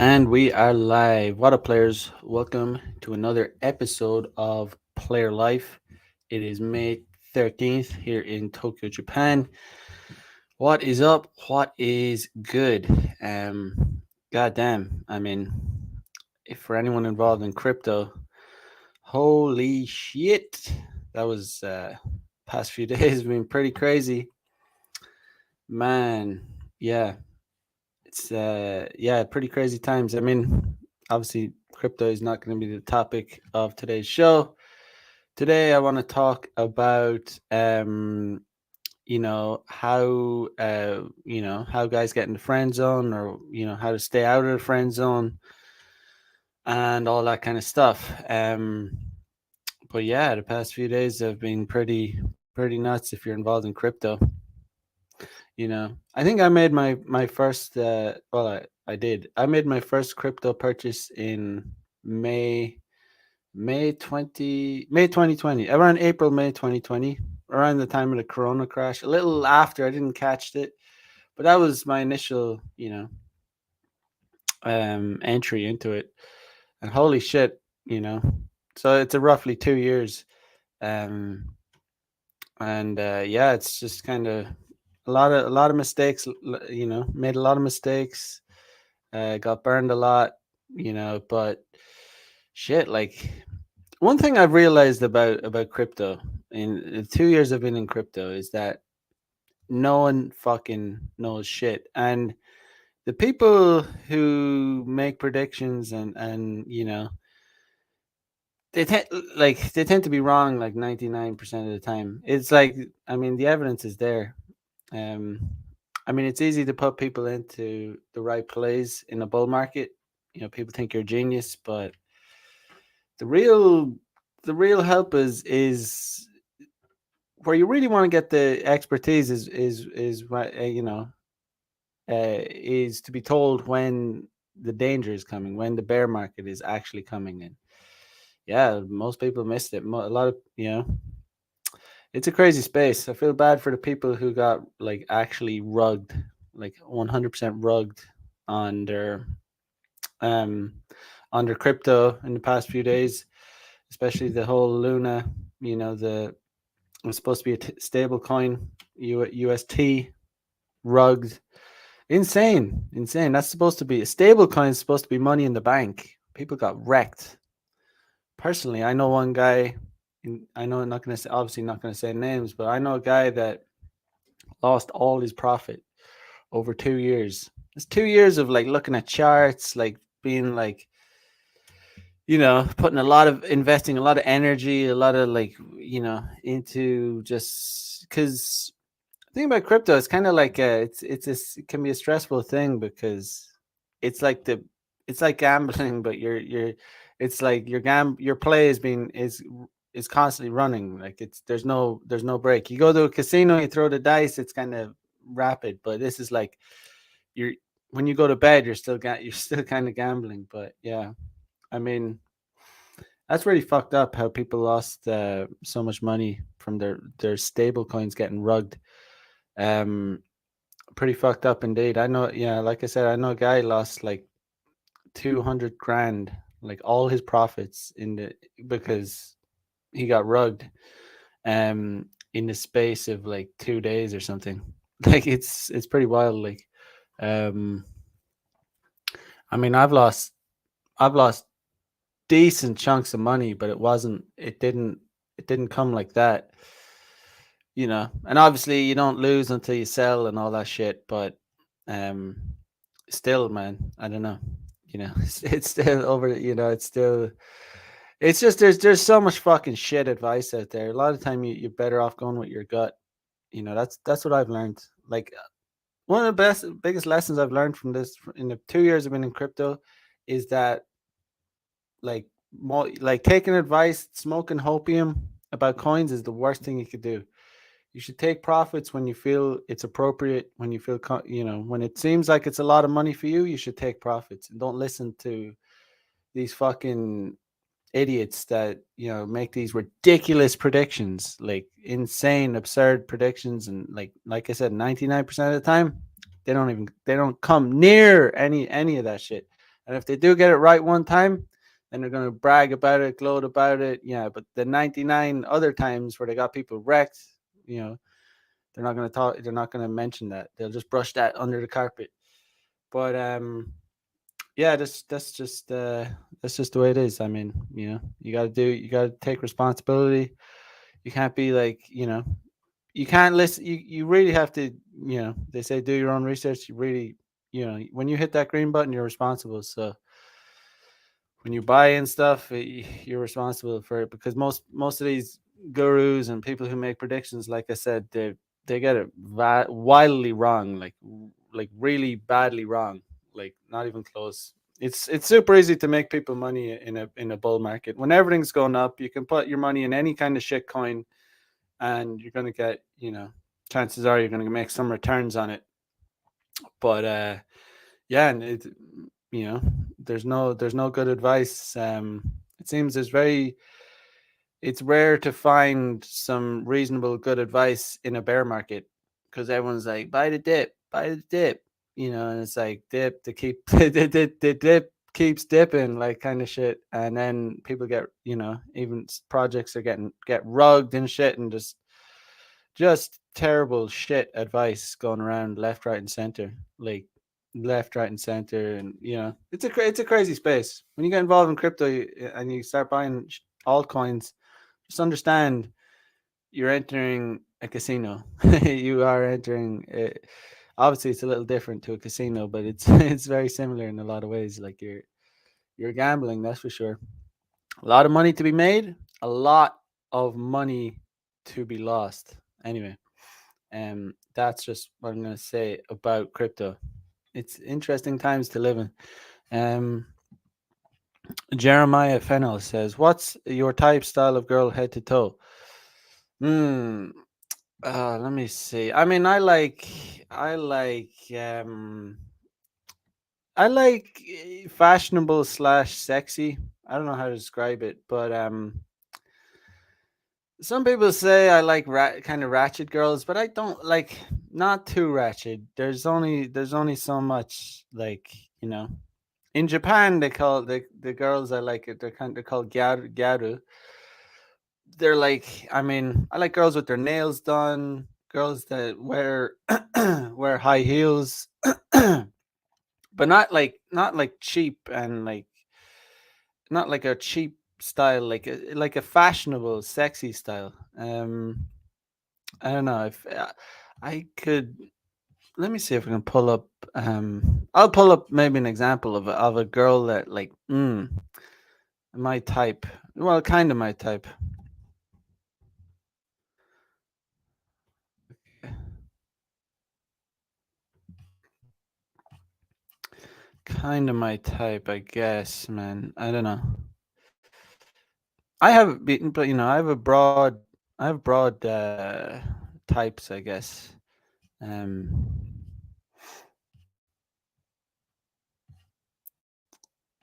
And we are live. What up, players? Welcome to another episode of Player Life. It is May 13th here in Tokyo, Japan. What is up? What is good? Goddamn. If for anyone involved in crypto, holy shit. That was past few days been pretty crazy. Man, yeah. It's pretty crazy times. Obviously crypto is not going to be the topic of today's show. Today I want to talk about how guys get in the friend zone, or how to stay out of the friend zone and all that kind of stuff. But yeah, the past few days have been pretty nuts if you're involved in crypto. I think I made my first I did. I made my first crypto purchase in May May 2020, around April May 2020, around the time of the corona crash, a little after. I didn't catch it, but that was my initial entry into it. And holy shit, you know so it's a roughly 2 years. um and yeah, it's just kind of a lot of mistakes. Made a lot of mistakes. Got burned a lot. But shit, like, one thing I've realized about crypto in the 2 years I've been in crypto is that no one fucking knows shit. And the people who make predictions and they tend to be wrong like 99% of the time. It's like, the evidence is there. Um, it's easy to put people into the right plays in a bull market. People think you're a genius, but the real the real help is where you really want to get the expertise is what is to be told when the danger is coming, when the bear market is actually coming in. Yeah, most people missed it. A lot of it's a crazy space. I feel bad for the people who got like actually rugged, like 100% rugged on their um on their crypto in the past few days, especially the whole Luna. The It was supposed to be a stable coin, UST, rugged, insane. That's supposed to be a stable coin. Is supposed to be money in the bank. People got wrecked. Personally, I know one guy. I know I'm not gonna say, obviously not gonna say names, but I know a guy that lost all his profit over 2 years. It's 2 years of like looking at charts, like being like, putting a lot of investing, a lot of energy, a lot of like, into just because the thing about crypto is kind of like it can be a stressful thing because it's like it's like gambling, but it's like your play is constantly running. Like, there's no break. You go to a casino, you throw the dice, it's kind of rapid, but this is like you're when you go to bed, you're still kind of gambling. But yeah, I mean, that's really fucked up how people lost so much money from their stable coins getting rugged. Um, Pretty fucked up indeed. I know, yeah, like I said, I know a guy lost like 200 grand, like all his profits because he got rugged in the space of like 2 days or something. Like, it's pretty wild. Like, um, I've lost decent chunks of money, but it didn't come like that. And obviously you don't lose until you sell and all that shit, but um still, man, I don't know. It's still over. It's just there's so much fucking shit advice out there. A lot of time you're better off going with your gut. That's what I've learned. Like, one of the biggest lessons I've learned from this in the 2 years I've been in crypto is that, like, like, taking advice, smoking hopium about coins is the worst thing you could do. You should take profits when you feel it's appropriate, when you feel, when it seems like it's a lot of money for you, you should take profits and don't listen to these fucking idiots that, make these ridiculous predictions, like insane, absurd predictions. And like I said, 99% of the time, they don't come near any of that shit. And if they do get it right one time, then they're going to brag about it, gloat about it. Yeah, but the 99 other times where they got people wrecked, you know, they're not going to talk. They're not going to mention that. They'll just brush that under the carpet. But yeah, that's just the way it is. I mean, you know, you got to take responsibility. You can't be like, you know, you can't listen. You really have to, you know, they say do your own research. You really, you know, when you hit that green button, you're responsible. So when you buy in stuff, you're responsible for it because most of these gurus and people who make predictions, like I said, they get it wildly wrong, like really badly wrong, like not even close. It's super easy to make people money in a bull market when everything's going up. You can put your money in any kind of shit coin, and you're gonna get, you know, chances are you're gonna make some returns on it. But yeah, and it, you know, there's no good advice. It seems it's rare to find some reasonable good advice in a bear market because everyone's like buy the dip, you know, and it's like dip to keep the dip keeps dipping, like kind of shit, and then people get, you know, even projects are get rugged and shit, and just terrible shit advice going around left, right, and center, like left, right, and center, and you know, it's a crazy space when you get involved in crypto and you start buying altcoins. Just understand you're entering a casino. You are entering. Obviously, it's a little different to a casino, but it's it's very similar in a lot of ways. Like you're gambling, that's for sure. A lot of money to be made, a lot of money to be lost. Anyway, that's just what I'm gonna say about crypto. It's interesting times to live in. Um, Jeremiah Fennell says, "What's your type style of girl head to toe?" Hmm. Let me see. I mean, I like fashionable slash sexy. I don't know how to describe it, but some people say I like kind of ratchet girls, but I don't like not too ratchet. There's only so much, like, you know. In Japan, they call the girls I like it. They're called gyaru. They're like, I mean, I like girls with their nails done, girls that wear wear high heels, but not like cheap and like not like a cheap style, like a fashionable, sexy style. I don't know if I could. Let me see if I can pull up. I'll pull up maybe an example of a girl that like my type. Well, kind of my type. Kind of my type, I guess, man. I don't know. I have, but you know, I have broad types, I guess. Um,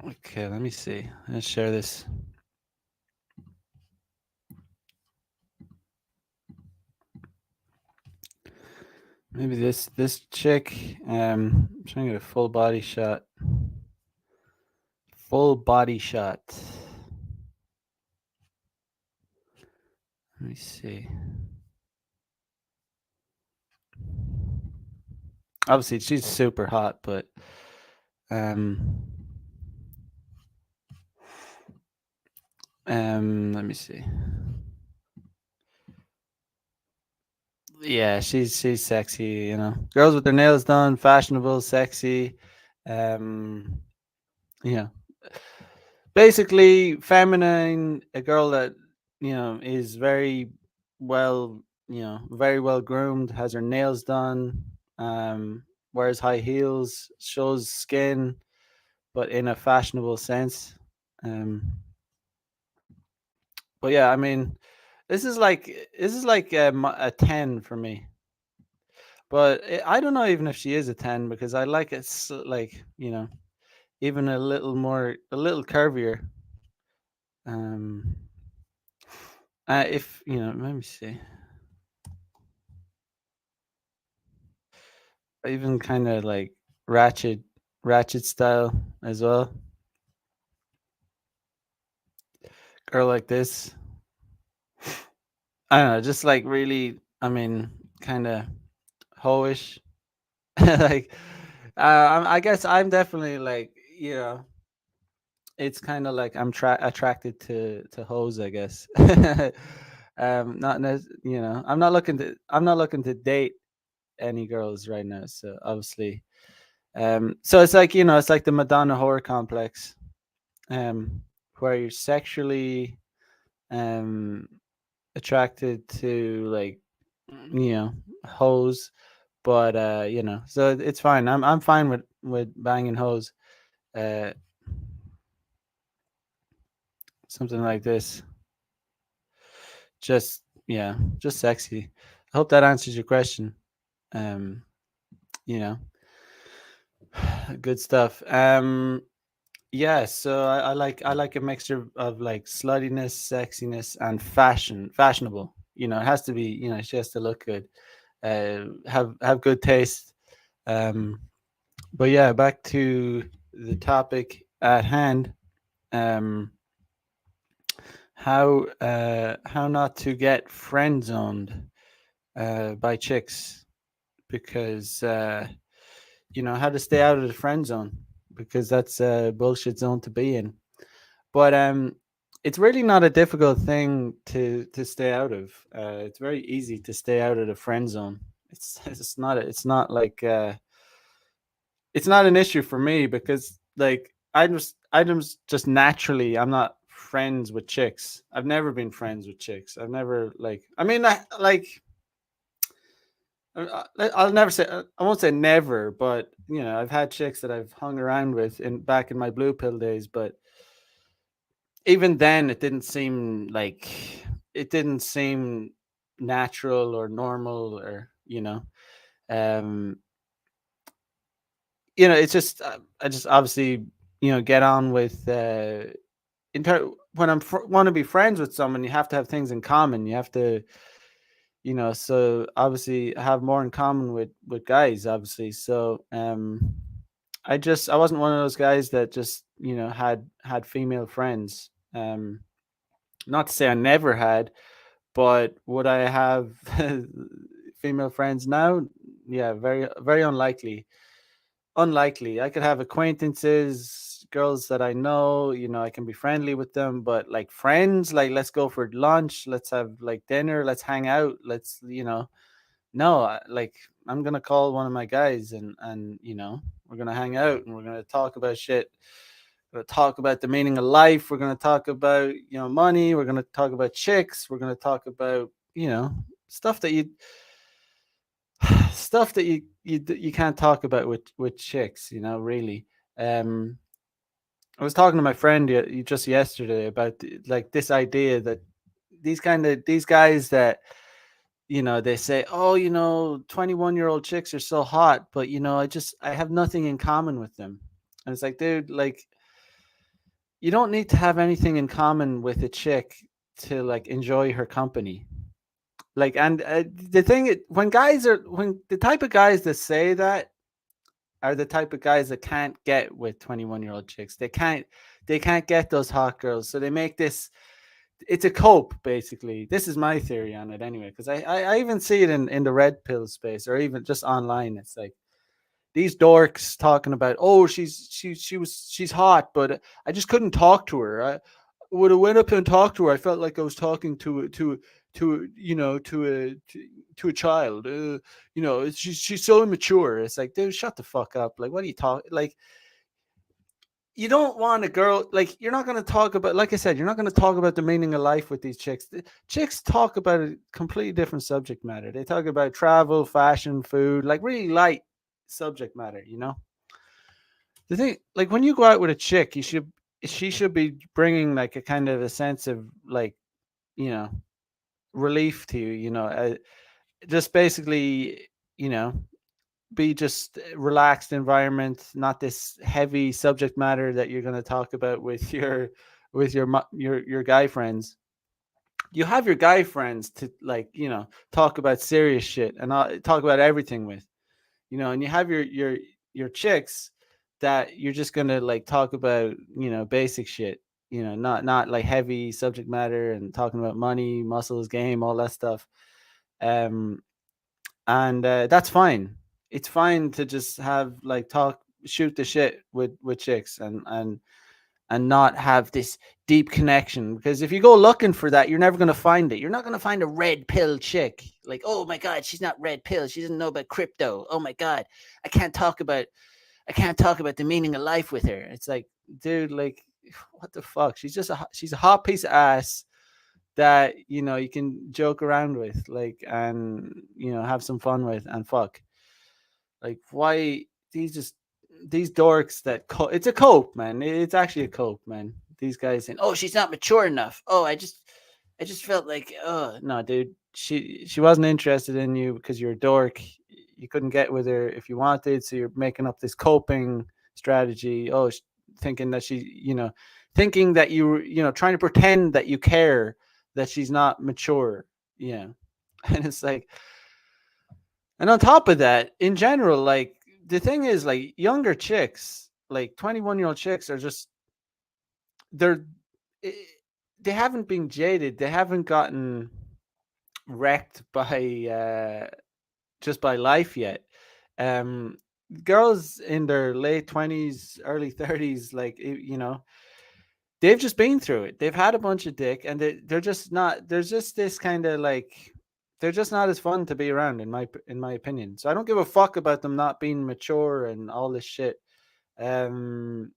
okay, let me see. Let's share this. Maybe this chick. I'm trying to get a full body shot. Full body shot. Let me see. Obviously, she's super hot, but um, let me see. Yeah, she's sexy, you know. Girls with their nails done, fashionable, sexy. Um, yeah. Basically feminine, a girl that, you know, is very well, you know, very well groomed, has her nails done, wears high heels, shows skin, but in a fashionable sense. Um, but yeah, I mean, this is like a 10 for me. But I don't know even if she is a 10 because I like it like, you know, even a little more, a little curvier. Um, if, you know, let me see. Even kind of like ratchet. ratchet style as well. Girl like this. I don't know, just like really, I mean, kind of hoish. Like, I guess I'm definitely like, you know, it's kind of like I'm attracted to hoes, I guess. Not you know, I'm not looking to date any girls right now. So obviously, so it's like, you know, it's like the Madonna horror complex, um, where you're sexually um attracted to like, you know, hoes, but you know, so it's fine. I'm fine with banging hoes. Uh, something like this, just yeah, just sexy. I hope that answers your question. Um, you know, good stuff. Yeah, so I like a mixture of like sluttiness, sexiness, and fashionable. You know, it has to be. You know, she has to look good, have good taste. Um, but yeah, back to the topic at hand. Um, how not to get friend zoned by chicks, because you know, how to stay out of the friend zone, because that's a bullshit zone to be in. But it's really not a difficult thing to stay out of. It's very easy to stay out of the friend zone. It's not like it's not an issue for me, because like just naturally, I'm not friends with chicks. I've never been friends with chicks. I've never like, I mean, I like, I'll never say, I won't say never, but you know, I've had chicks that I've hung around with in back in my blue pill days, but even then it didn't seem like, it didn't seem natural or normal, or you know, um you know, it's just I just obviously, you know, get on with when want to be friends with someone, you have to have things in common. You have to, you know, so obviously have more in common with guys, obviously. So I wasn't one of those guys that just, you know, had female friends. Not to say I never had, but would I have female friends now? Yeah, very unlikely. Unlikely. I could have acquaintances, girls that I know, you know, I can be friendly with them, but like friends, like let's go for lunch, let's have like dinner, let's hang out, let's, you know, no, like I'm gonna call one of my guys, and you know, we're gonna hang out and we're gonna talk about shit. We're gonna talk about the meaning of life. We're gonna talk about, you know, money. We're gonna talk about chicks. We're gonna talk about, you know, stuff that you stuff that you can't talk about with chicks. You know, really. Um, I was talking to my friend just yesterday about like this idea that these guys that, you know, they say, oh, you know, 21-year-old chicks are so hot, but you know, I have nothing in common with them. And it's like, dude, like you don't need to have anything in common with a chick to like enjoy her company. Like, and the thing when the type of guys that say that are the type of guys that can't get with 21-year-old chicks. They can't get those hot girls, so they make this, it's a cope basically. This is my theory on it anyway, because I even see it in the red pill space, or even just online. It's like these dorks talking about, oh, she's hot, but I just couldn't talk to her. I would have went up and talked to her. I felt like I was talking you know, to a child. You know, she's so immature. It's like, dude, shut the fuck up. Like, what are you talking? Like, you don't want a girl, like you're not going to talk about, like I said, you're not going to talk about the meaning of life with these chicks. The chicks talk about a completely different subject matter. They talk about travel, fashion, food, like really light subject matter, you know. The thing, like when you go out with a chick, she should be bringing like a kind of a sense of like, you know, relief to you, you know, just basically, you know, be just relaxed environment, not this heavy subject matter that you're going to talk about with your guy friends. You have your guy friends to, like, you know, talk about serious shit and talk about everything with, you know, and you have your chicks that you're just gonna like talk about, basic shit, not like heavy subject matter and talking about money, muscles, game, all that stuff. Um, and that's fine. It's fine to just have like talk, shoot the shit with chicks, and not have this deep connection. Because if you go looking for that, you're never going to find it. You're not going to find a red pill chick. Like, oh my god, she's not red pill. She doesn't know about crypto. Oh my god, I can't talk about I can't talk about the meaning of life with her. It's like, dude, like, what the fuck? She's a hot piece of ass that you can joke around with, like, and have some fun with, and fuck. Like, why these just these dorks that it's a cope, man. It's actually a cope, man. These guys saying, "Oh, she's not mature enough." Oh, I just felt like, oh no, dude. She wasn't interested in you because you're a dork. You couldn't get with her if you wanted, so you're making up this coping strategy. Oh, thinking that thinking that trying to pretend that you care, that she's not mature. Yeah, and it's like, and on top of that, in general, like, the thing is, like, younger chicks, like 21-year-old chicks, are just they're eh, they haven't been jaded. They haven't gotten wrecked by just by life yet. Um, Girls in their late 20s, early 30s, like, they've just been through it. They've had a bunch of dick, and they're just not. There's just this kind of like, they're just not as fun to be around, in my opinion. So I don't give a fuck about them not being mature and all this shit. Um,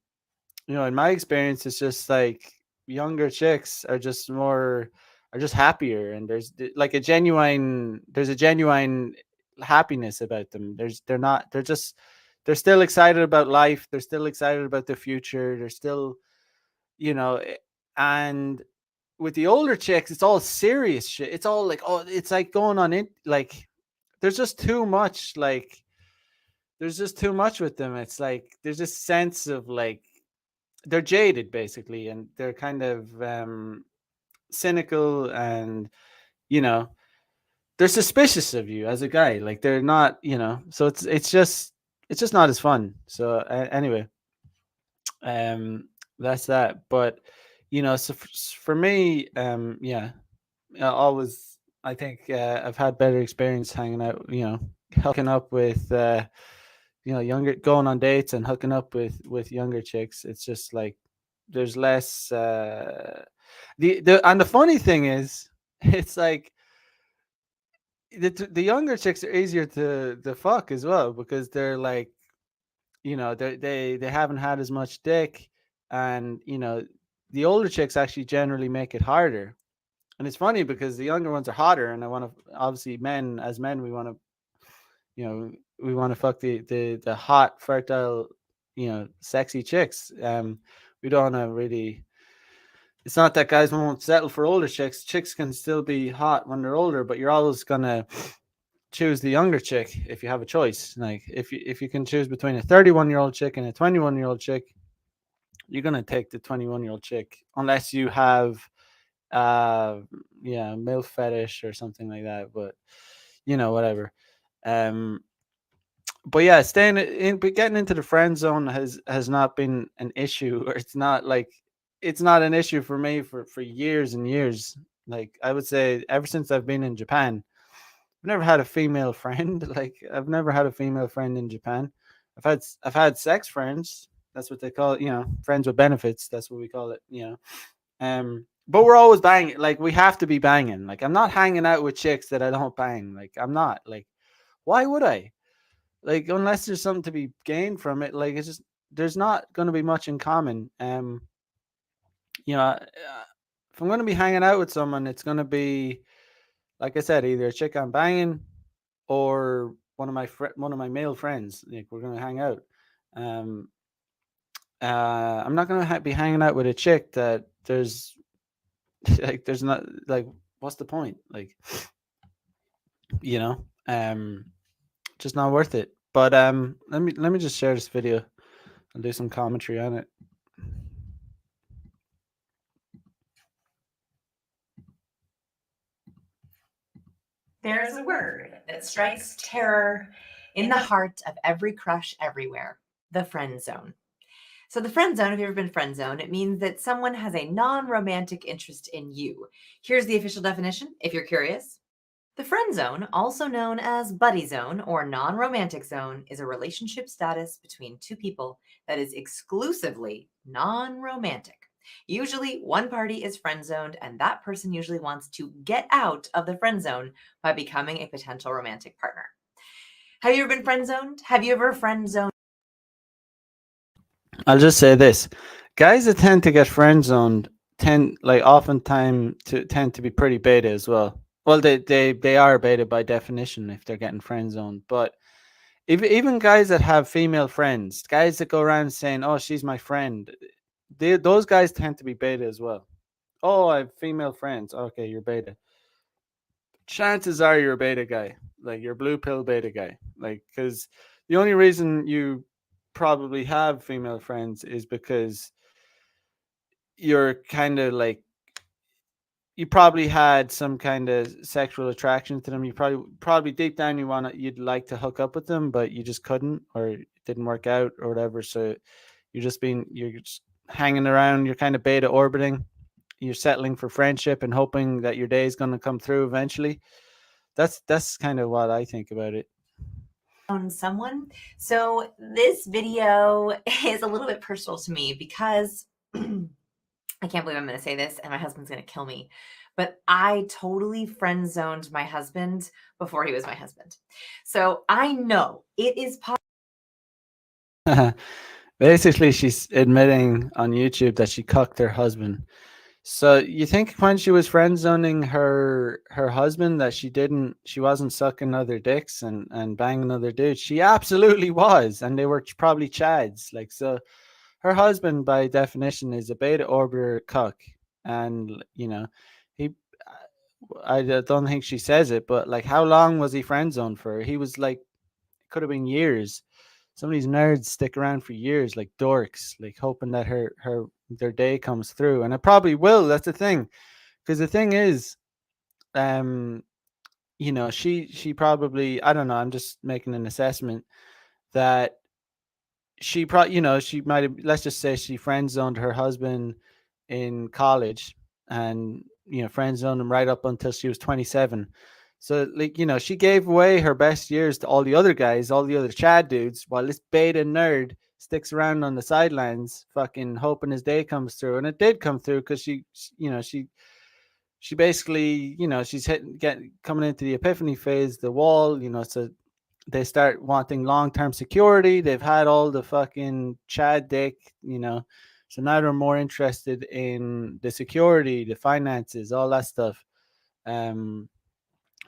in my experience, it's just like younger chicks are just happier, and like there's a genuine happiness about them. They're still excited about life. They're still excited about the future. They're still, you know, eh, and with the older chicks, it's all serious shit. It's all like, oh, it's like going on it. Like, there's just too much. Like, there's just too much with them. It's like there's this sense of like they're jaded basically, and they're kind of cynical, and you know they're suspicious of you as a guy. Like, they're not, so it's just not as fun. So anyway, um, that's that. But so for me, yeah, always, I think I've had better experience hanging out, hooking up with younger, going on dates and hooking up with younger chicks. It's just like there's less the funny thing is, it's like the younger chicks are easier to fuck as well, because they're like, they haven't had as much dick, and the older chicks actually generally make it harder. And it's funny because the younger ones are hotter, and I want to, obviously, men, we want to, we want to fuck the hot, fertile, sexy chicks. We don't want to really. It's not that guys won't settle for older chicks. Chicks can still be hot when they're older, but you're always gonna choose the younger chick if you have a choice. Like, if you can choose between a 31-year-old chick and a 21-year-old chick, you're gonna take the 21-year-old chick, unless you have uh yeah, milf fetish or something like that. But whatever. um but yeah, staying in, but getting into the friend zone has not been an issue, or it's not an issue for me for years and years. Like, I would say ever since I've been in Japan, I've never had a female friend. Like, I've never had a female friend in Japan. I've had sex friends. That's what they call it, friends with benefits. That's what we call it. But we're always banging. Like, we have to be banging. Like, I'm not hanging out with chicks that I don't bang. Like, I'm not. Like, why would I? Like, unless there's something to be gained from it. Like, it's just, there's not going to be much in common. If I'm going to be hanging out with someone, it's going to be, like I said, either a chick I'm banging, or one of my male friends. Like, we're going to hang out. Um, I'm not going to be hanging out with a chick that there's not, like, what's the point? Like, you know, um, just not worth it. But let me just share this video. I'll do some commentary on it. There is a word that strikes terror in the heart of every crush everywhere. the friend zone. So, the friend zone, if you've ever been friend zoned, it means that someone has a non romantic interest in you. Here's the official definition if you're curious. The friend zone, also known as buddy zone or non romantic zone, is a relationship status between two people that is exclusively non romantic. Usually, one party is friend zoned, and that person usually wants to get out of the friend zone by becoming a potential romantic partner. Have you ever been friend zoned? Have you ever friend zoned? I'll just say this: guys that tend to get friend zoned tend, like, oftentimes to tend to be pretty beta as well. Well, they are beta by definition if they're getting friend zoned. But even guys that have female friends, guys that go around saying, "Oh, she's my friend," those guys tend to be beta as well. Oh, I have female friends. Okay, you're beta. Chances are you're a beta guy, like you're blue pill beta guy, like, because the only reason you probably have female friends is because you're kind of like, you probably had some kind of sexual attraction to them. You probably deep down you'd like to hook up with them, but you just couldn't, or it didn't work out or whatever. So you're just hanging around. You're kind of beta orbiting. You're settling for friendship and hoping that your day is going to come through eventually. That's kind of what I think about it. Someone. So this video is a little bit personal to me because I can't believe I'm going to say this and my husband's going to kill me. But I totally friend zoned my husband before he was my husband. So I know it is possible. Basically, she's admitting on YouTube that she cucked her husband. So you think when she was friend zoning her husband that she wasn't sucking other dicks and banging other dudes? She absolutely was, and they were probably chads. Like, so, her husband by definition is a beta orbiter cuck, and he. I don't think she says it, but like, how long was he friend zoned for? He was like, it could have been years. Some of these nerds stick around for years, like dorks, like hoping that their day comes through, and it probably will. That's the thing, because the thing is, um, she probably, I don't know. I'm just making an assessment that she probably, she might have. Let's just say she friend zoned her husband in college, and friend zoned him right up until she was 27. So, like, she gave away her best years to all the other guys, all the other Chad dudes, while this beta nerd sticks around on the sidelines, fucking hoping his day comes through. And it did come through because she basically, she's coming into the epiphany phase, the wall, so they start wanting long-term security. They've had all the fucking Chad dick, so now they're more interested in the security, the finances, all that stuff. Um,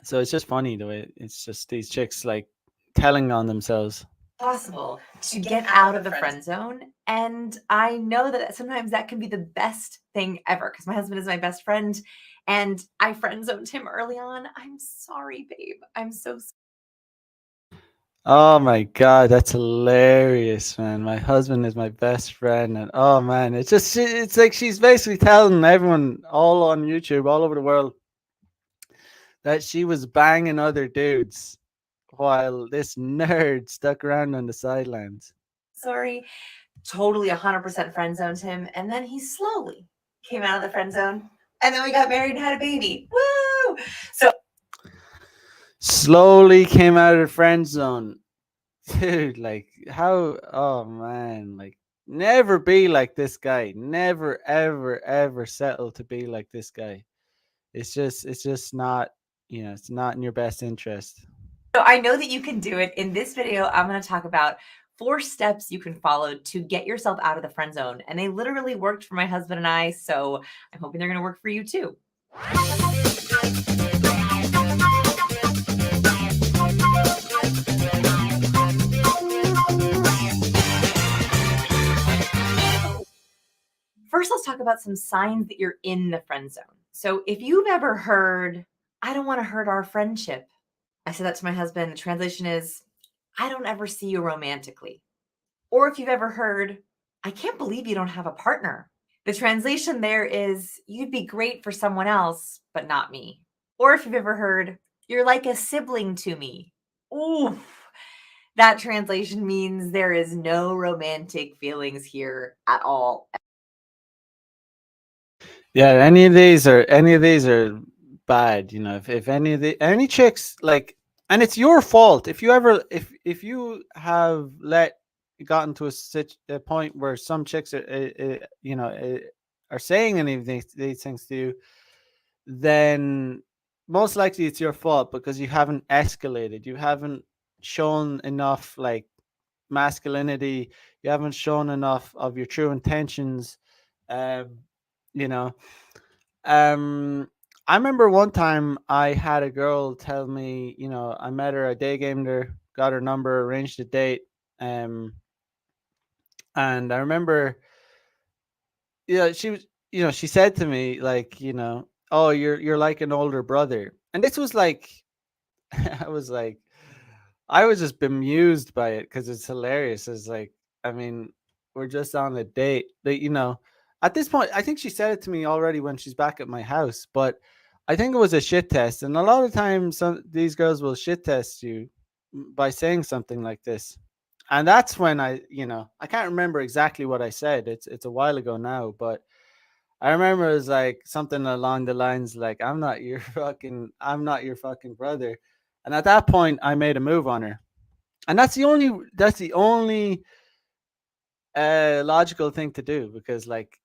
so it's just funny the way it's just these chicks like telling on themselves. Possible to get out of the friend zone. And I know that sometimes that can be the best thing ever because my husband is my best friend and I friend zoned him early on. I'm sorry, babe. I'm so Oh my god, that's hilarious, man. My husband is my best friend, and oh man, it's like she's basically telling everyone all on YouTube, all over the world, that she was banging other dudes while this nerd stuck around on the sidelines. sorry. Totally 100% friend zoned him. And then he slowly came out of the friend zone. And then we got married and had a baby. Woo! So Slowly came out of the friend zone. Dude, like, how, oh man, like, never be like this guy. Never ever ever settle to be like this guy. It's just not, it's not in your best interest. I know that you can do it. In this video, I'm going to talk about 4 steps you can follow to get yourself out of the friend zone. And they literally worked for my husband and I. So I'm hoping they're going to work for you too. First, let's talk about some signs that you're in the friend zone. So if you've ever heard, I don't want to hurt our friendship. I said that to my husband. The translation is, I don't ever see you romantically. Or if you've ever heard, I can't believe you don't have a partner. The translation there is, you'd be great for someone else, but not me. Or if you've ever heard, you're like a sibling to me. Ooh, That translation means there is no romantic feelings here at all. Yeah, any of these are bad. You know, if any of the any chicks like, and it's your fault if you ever if you have let gotten to a point where some chicks are are saying any of these things to you, then most likely it's your fault because you haven't escalated. You haven't shown enough like masculinity. You haven't shown enough of your true intentions. Um, you know, I remember one time I had a girl tell me, I met her, I day gamed her, got her number, arranged a date. Um, and I remember, she was, she said to me like, oh, you're like an older brother. And this was like, I was like, I was just bemused by it because it's hilarious. It's like, I mean, we're just on a date. But, at this point, I think she said it to me already when she's back at my house. But I think it was a shit test. And a lot of times, these girls will shit test you by saying something like this. And that's when I can't remember exactly what I said. It's a while ago now, but I remember it was like something along the lines like, I'm not your fucking brother." And at that point, I made a move on her, and that's the only logical thing to do because, like,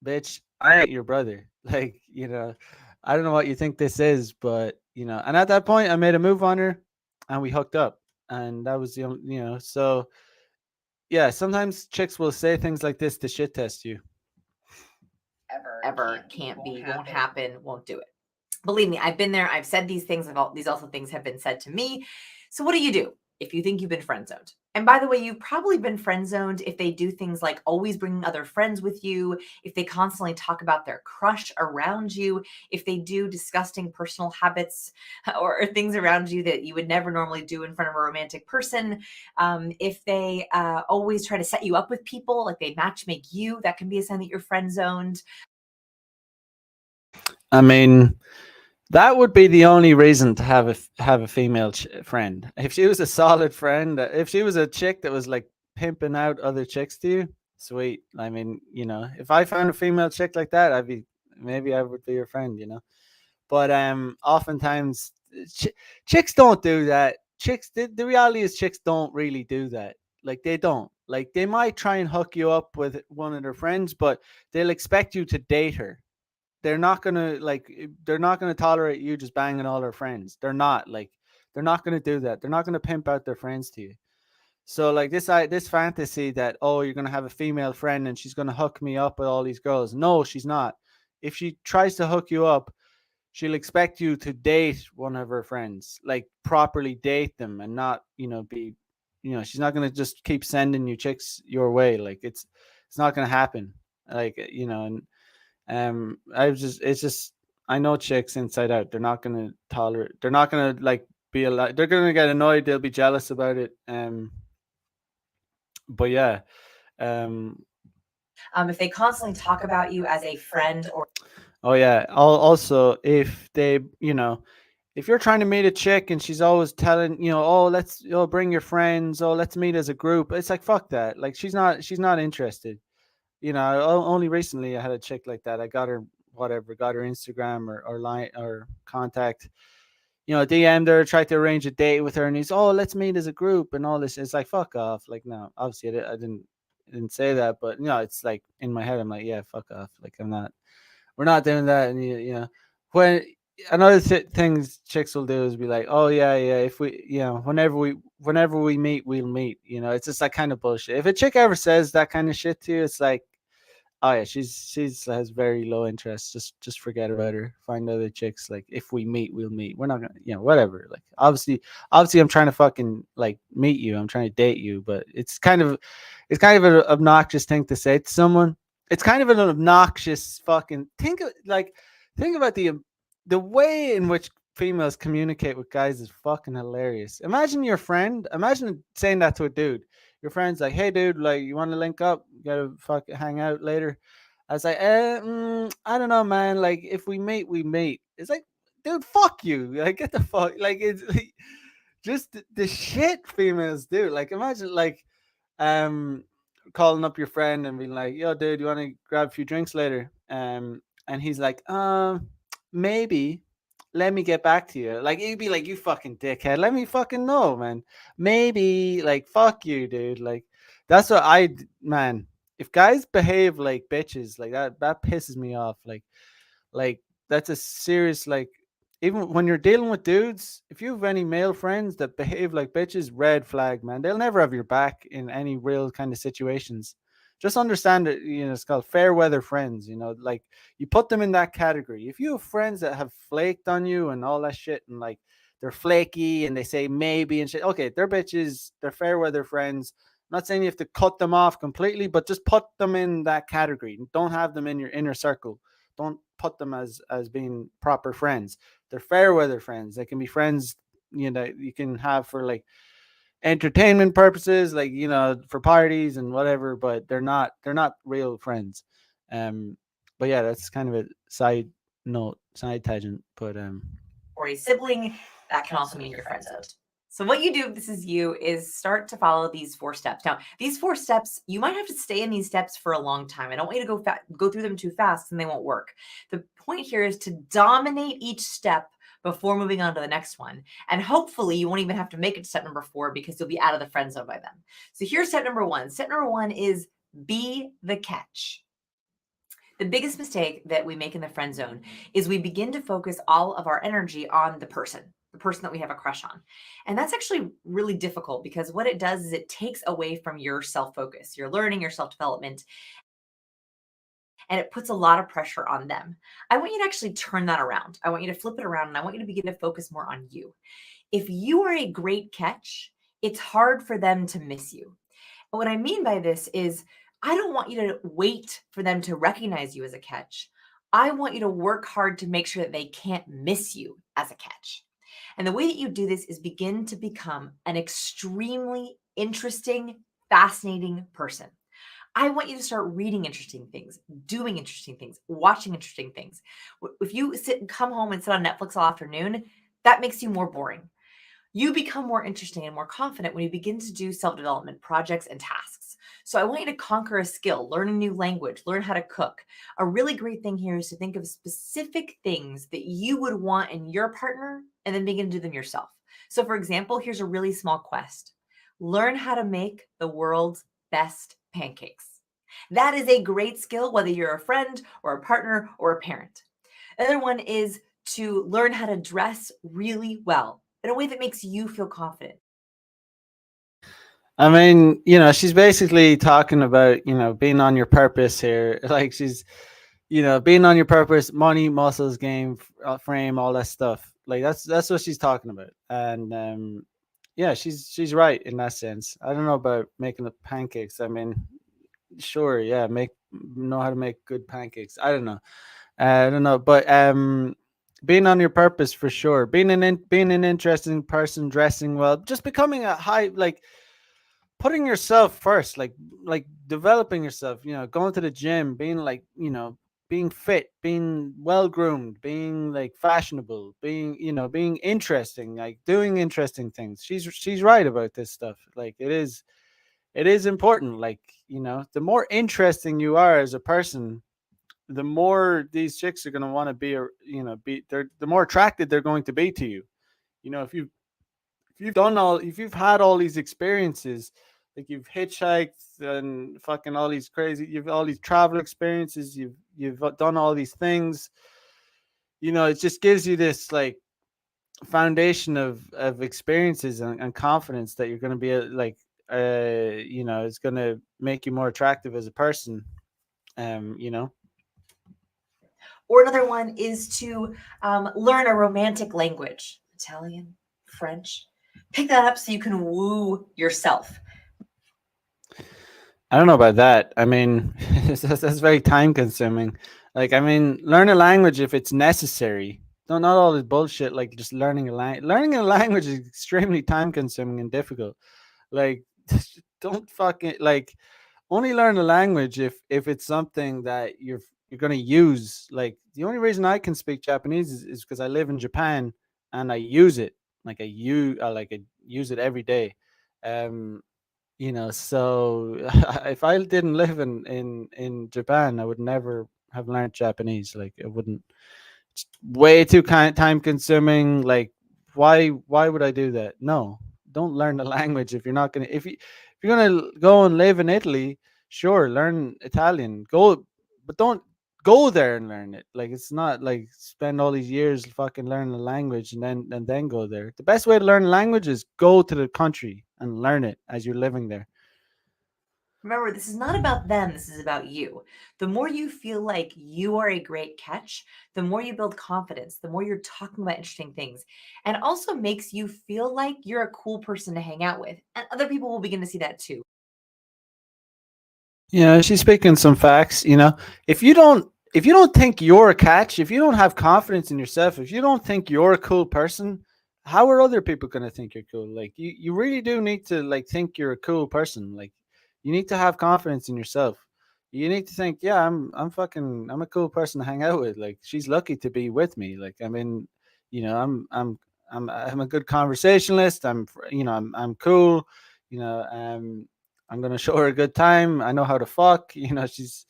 bitch, I ain't your brother. Like, I don't know what you think this is, but And at that point, I made a move on her, and we hooked up, and that was the only, So yeah, sometimes chicks will say things like this to shit test you. Ever, can't be, won't happen, won't do it. Believe me, I've been there. I've said these things. These also things have been said to me. So what do you do if you think you've been friend zoned? And by the way, you've probably been friend zoned if they do things like always bringing other friends with you, if they constantly talk about their crush around you, if they do disgusting personal habits or things around you that you would never normally do in front of a romantic person, if they always try to set you up with people, like they match make you, that can be a sign that you're friend zoned. I mean, that would be the only reason to have a female friend. If she was a solid friend, if she was a chick that was like pimping out other chicks to you, sweet. I mean, if I found a female chick like that, maybe I would be your friend. But oftentimes chicks don't do that. The reality is chicks don't really do that. Like they don't. Like they might try and hook you up with one of their friends, but they'll expect you to date her. They're not gonna tolerate you just banging all their friends. They're not gonna do that. They're not gonna pimp out their friends to you. So like this fantasy that, oh, you're gonna have a female friend and she's gonna hook me up with all these girls. No, she's not. If she tries to hook you up, she'll expect you to date one of her friends, like properly date them, and not be, she's not gonna just keep sending you chicks your way. Like it's not gonna happen. Like and I was just it's just I know chicks inside out. They're not gonna tolerate. They're not gonna like be a lot. They're gonna get annoyed. They'll be jealous about it. But yeah. Um. If they constantly talk about you as a friend or Oh yeah. Also, if they, if you're trying to meet a chick and she's always telling, oh, bring your friends, oh, let's meet as a group. It's like fuck that. Like she's not interested. Only recently I had a chick like that. I got her whatever, got her Instagram or line or contact. DM'd her, tried to arrange a date with her, and he's, oh, let's meet as a group and all this. It's like fuck off. Like no, obviously I didn't say that, but it's like in my head I'm like, yeah, fuck off. Like we're not doing that. And when another things chicks will do is be like, oh yeah, yeah, if we, whenever we meet, we'll meet. It's just that kind of bullshit. If a chick ever says that kind of shit to you, it's like, oh yeah, she's has very low interest. Just forget about her. Find other chicks. Like if we meet, we'll meet. We're not gonna, whatever. Like obviously, I'm trying to fucking like meet you. I'm trying to date you, but it's kind of an obnoxious thing to say to someone. It's kind of an obnoxious fucking think about the way in which females communicate with guys is fucking hilarious. Imagine your friend. Imagine saying that to a dude. Your friend's like, "Hey, dude, like, you want to link up? Gotta fuck hang out later." I was like, I don't know, man. Like, if we meet, we meet. It's like, dude, fuck you. Like, get the fuck. Like, it's like, just the shit females do. Like imagine like um calling up your friend and being like, "Yo, dude, you want to grab a few drinks later?" And he's like, maybe. Let me get back to you. Like you'd be like, "You fucking dickhead. Let me fucking know, man. Maybe." Like fuck you, dude. Like that's what man. If guys behave like bitches, like that pisses me off. Like that's a serious like even when you're dealing with dudes, if you have any male friends that behave like bitches, red flag, man. They'll never have your back in any real kind of situations. Just understand it, it's called fair weather friends, like you put them in that category. If you have friends that have flaked on you and all that shit and like they're flaky and they say maybe and shit, okay, they're bitches, they're fair weather friends. I'm not saying you have to cut them off completely, but just put them in that category. Don't have them in your inner circle. Don't put them as being proper friends. They're fair weather friends. They can be friends, you can have for like entertainment purposes, like for parties and whatever. But they're not real friends. Um, but yeah, that's kind of a side note, side tangent. But Or a sibling, that can also mean you're friend zoned. So what you do if this is you is start to follow these 4 steps. Now, these 4 steps, you might have to stay in these steps for a long time. I don't want you to go through them too fast and they won't work. The point here is to dominate each step before moving on to the next one. And hopefully you won't even have to make it to step number 4 because you'll be out of the friend zone by then. So here's step number 1. Step number 1 is be the catch. The biggest mistake that we make in the friend zone is we begin to focus all of our energy on the person that we have a crush on. And that's actually really difficult because what it does is it takes away from your self focus, your learning, your self development, and it puts a lot of pressure on them. I want you to actually turn that around. I want you to flip it around and I want you to begin to focus more on you. If you are a great catch, it's hard for them to miss you. And what I mean by this is, I don't want you to wait for them to recognize you as a catch. I want you to work hard to make sure that they can't miss you as a catch. And the way that you do this is begin to become an extremely interesting, fascinating person. I want you to start reading interesting things, doing interesting things, watching interesting things. If you sit and come home and sit on Netflix all afternoon, that makes you more boring. You become more interesting and more confident when you begin to do self development projects and tasks. So, I want you to conquer a skill, learn a new language, learn how to cook. A really great thing here is to think of specific things that you would want in your partner and then begin to do them yourself. So, for example, here's a really small quest: learn how to make the world's best pancakes. That is a great skill, whether you're a friend or a partner or a parent. Another one is to learn how to dress really well in a way that makes you feel confident. I mean, she's basically talking about, being on your purpose here. Like she's, being on your purpose, money, muscles, game, frame, all that stuff. Like that's what she's talking about. And yeah, she's right in that sense. I don't know about making the pancakes. I mean, sure, yeah, know how to make good pancakes. I don't know, but being on your purpose for sure. Being an interesting person, dressing well, just becoming a high like putting yourself first, like developing yourself, going to the gym, being like, being fit, being well groomed, being like fashionable, being, being interesting, like doing interesting things. She's right about this stuff. Like it is important. Like, the more interesting you are as a person, the more these chicks are going to want to be, they're the more attracted they're going to be to you. If you've had all these experiences, like you've hitchhiked and fucking all these crazy, you've all these travel experiences, you've done all these things, it just gives you this like foundation of experiences and confidence that you're going to be like it's going to make you more attractive as a person. You know Or another one is to learn a romantic language: Italian, French. Pick that up so you can woo yourself. I don't know about that. I mean, that's very time consuming. Like, I mean, learn a language if it's necessary. Don't Not all this bullshit like just learning a language. Learning a language is extremely time consuming and difficult. Like, don't fucking like only learn a language if it's something that you're gonna use. Like, the only reason I can speak Japanese is because I live in Japan and I use it. like I use it every day. Um, so if I didn't live in Japan, I would never have learned Japanese. Like it wouldn't. It's way too time consuming. Like why would I do that? No, don't learn the language if you're not gonna. If you're gonna go and live in Italy, sure, learn Italian. Go, but don't go there and learn it. Like it's not like spend all these years fucking learning the language and then go there. The best way to learn a language is go to the country and learn it as you're living there. Remember, this is not about them, this is about you. The more you feel like you are a great catch, the more you build confidence, the more you're talking about interesting things, and also makes you feel like you're a cool person to hang out with. And other people will begin to see that too. Yeah, she's speaking some facts. If you don't think you're a catch, if you don't have confidence in yourself, if you don't think you're a cool person, how are other people gonna think you're cool? Like you really do need to like think you're a cool person. Like you need to have confidence in yourself. You need to think, yeah, I'm a cool person to hang out with. Like she's lucky to be with me. Like I mean, you know, I'm a good conversationalist. I'm cool. You know, I'm gonna show her a good time. I know how to fuck. She's,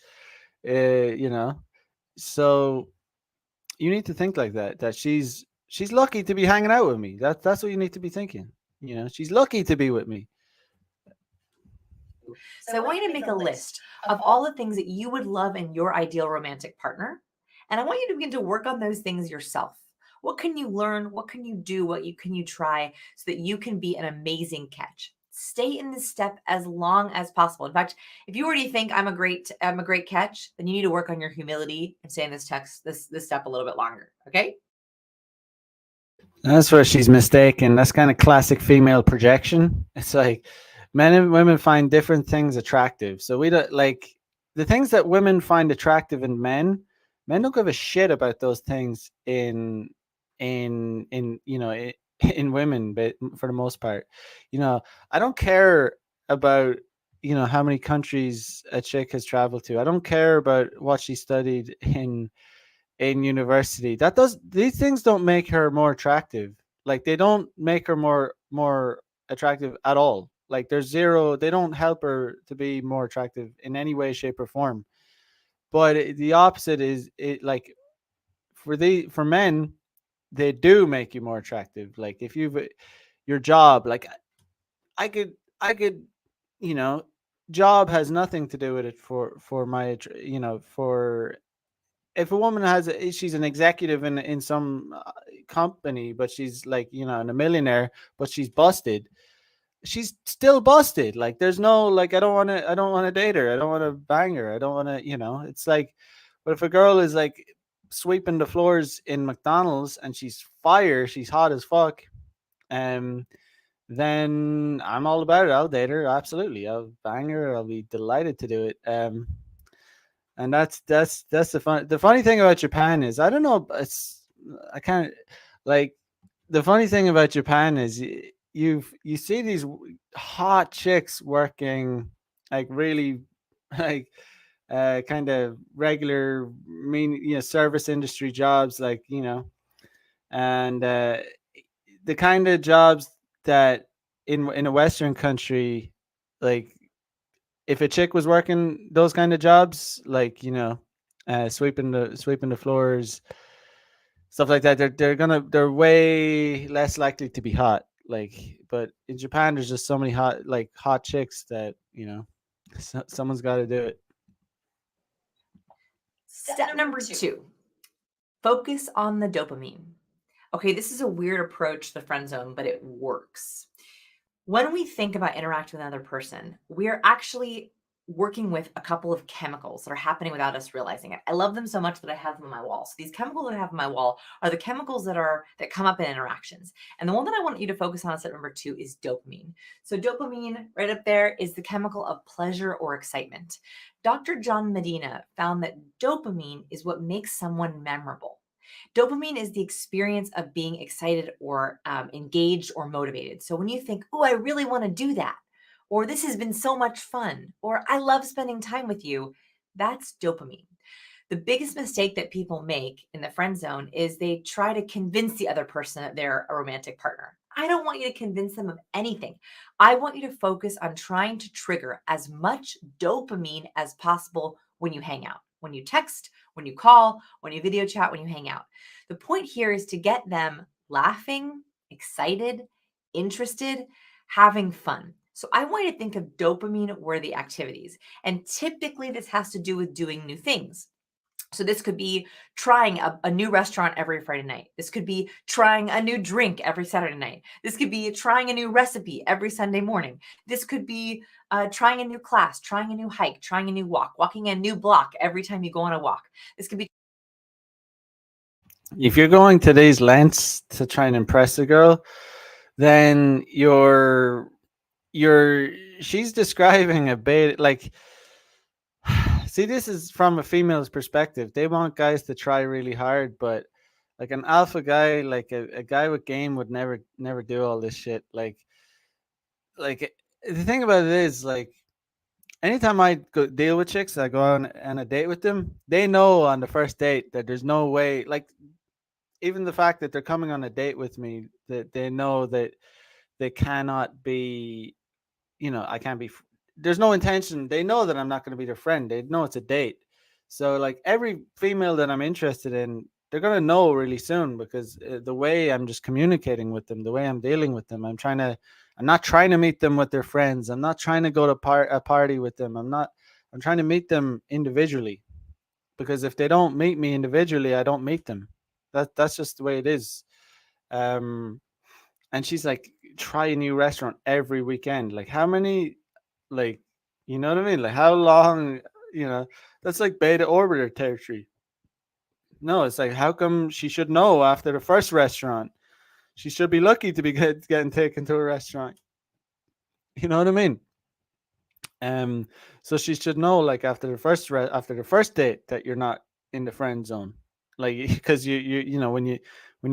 you know. So you need to think like that. That she's lucky to be hanging out with me. That's what you need to be thinking. She's lucky to be with me. So I want you to make a list of all the things that you would love in your ideal romantic partner. And I want you to begin to work on those things yourself. What can you learn? What can you do? What can you try so that you can be an amazing catch? Stay in this step as long as possible. In fact, if you already think I'm a great catch, then you need to work on your humility and stay in this step a little bit longer. Okay? That's where she's mistaken. That's kind of classic female projection. It's like men and women find different things attractive. So we don't like the things that women find attractive in men. Men don't give a shit about those things in women, but for the most part, I don't care about how many countries a chick has traveled to. I don't care about what she studied in university. These things don't make her more attractive. Like they don't make her more attractive at all. Like there's zero. They don't help her to be more attractive in any way, shape, or form. But the opposite is it. Like for men, they do make you more attractive. Like if you've your job, like I could, you know, job has nothing to do with it for my for if a woman she's an executive in some company, but she's like and a millionaire, but she's busted. She's still busted. Like there's no like I don't want to date her. I don't want to bang her. I don't want to. It's like, but if a girl is like sweeping the floors in McDonald's and she's fire, she's hot as fuck. Um, then I'm all about it. I'll date her. Absolutely, I'll bang her. I'll be delighted to do it. And that's the funny thing about Japan is I don't know. I can't like the funny thing about Japan is you see these hot chicks working like really like kind of regular service industry jobs like and the kind of jobs that in a Western country like if a chick was working those kind of jobs, like sweeping the floors, stuff like that, they're way less likely to be hot. Like, but in Japan, there's just so many hot chicks that someone's got to do it. Step number two, focus on the dopamine. Okay, this is a weird approach to the friend zone, but it works. When we think about interacting with another person, we are actually working with a couple of chemicals that are happening without us realizing it. I love them so much that I have them on my wall. So these chemicals that I have on my wall are the chemicals that come up in interactions. And the one that I want you to focus on step number two is dopamine. So dopamine right up there is the chemical of pleasure or excitement. Dr. John Medina found that dopamine is what makes someone memorable. Dopamine is the experience of being excited or engaged or motivated. So when you think, oh, I really want to do that, or this has been so much fun, or I love spending time with you, that's dopamine. The biggest mistake that people make in the friend zone is they try to convince the other person that they're a romantic partner. I don't want you to convince them of anything. I want you to focus on trying to trigger as much dopamine as possible when you hang out, when you text, when you call, when you video chat, when you hang out. The point here is to get them laughing, excited, interested, having fun. So I want you to think of dopamine worthy activities. And typically, this has to do with doing new things. So this could be trying a new restaurant every Friday night. This could be trying a new drink every Saturday night. This could be trying a new recipe every Sunday morning. This could be trying a new class, trying a new hike, trying a new walk, walking a new block every time you go on a walk. This could be If you're going to these lengths to try and impress a girl, then you're she's describing a bait like see, this is from a female's perspective. They want guys to try really hard, but like an alpha guy, like a guy with game would never do all this shit. Like the thing about it is like anytime I go deal with chicks, I go on a date with them. They know on the first date that there's no way. Like even the fact that they're coming on a date with me, that they know that they cannot be. I can't be. There's no intention. They know that I'm not going to be their friend. They know it's a date. So like every female that I'm interested in, they're going to know really soon because the way I'm just communicating with them, the way I'm dealing with them, I'm not trying to meet them with their friends. I'm not trying to go to a party with them. I'm trying to meet them individually because if they don't meet me individually, I don't meet them. That's just the way it is. Um, and she's like, try a new restaurant every weekend. Like how many, like, you know what I mean? Like how long, you know, that's like beta orbiter territory. No, it's like how come she should know after the first restaurant? She should be lucky to be getting taken to a restaurant. You know what I mean? Um, so she should know like after the first date that you're not in the friend zone, like because when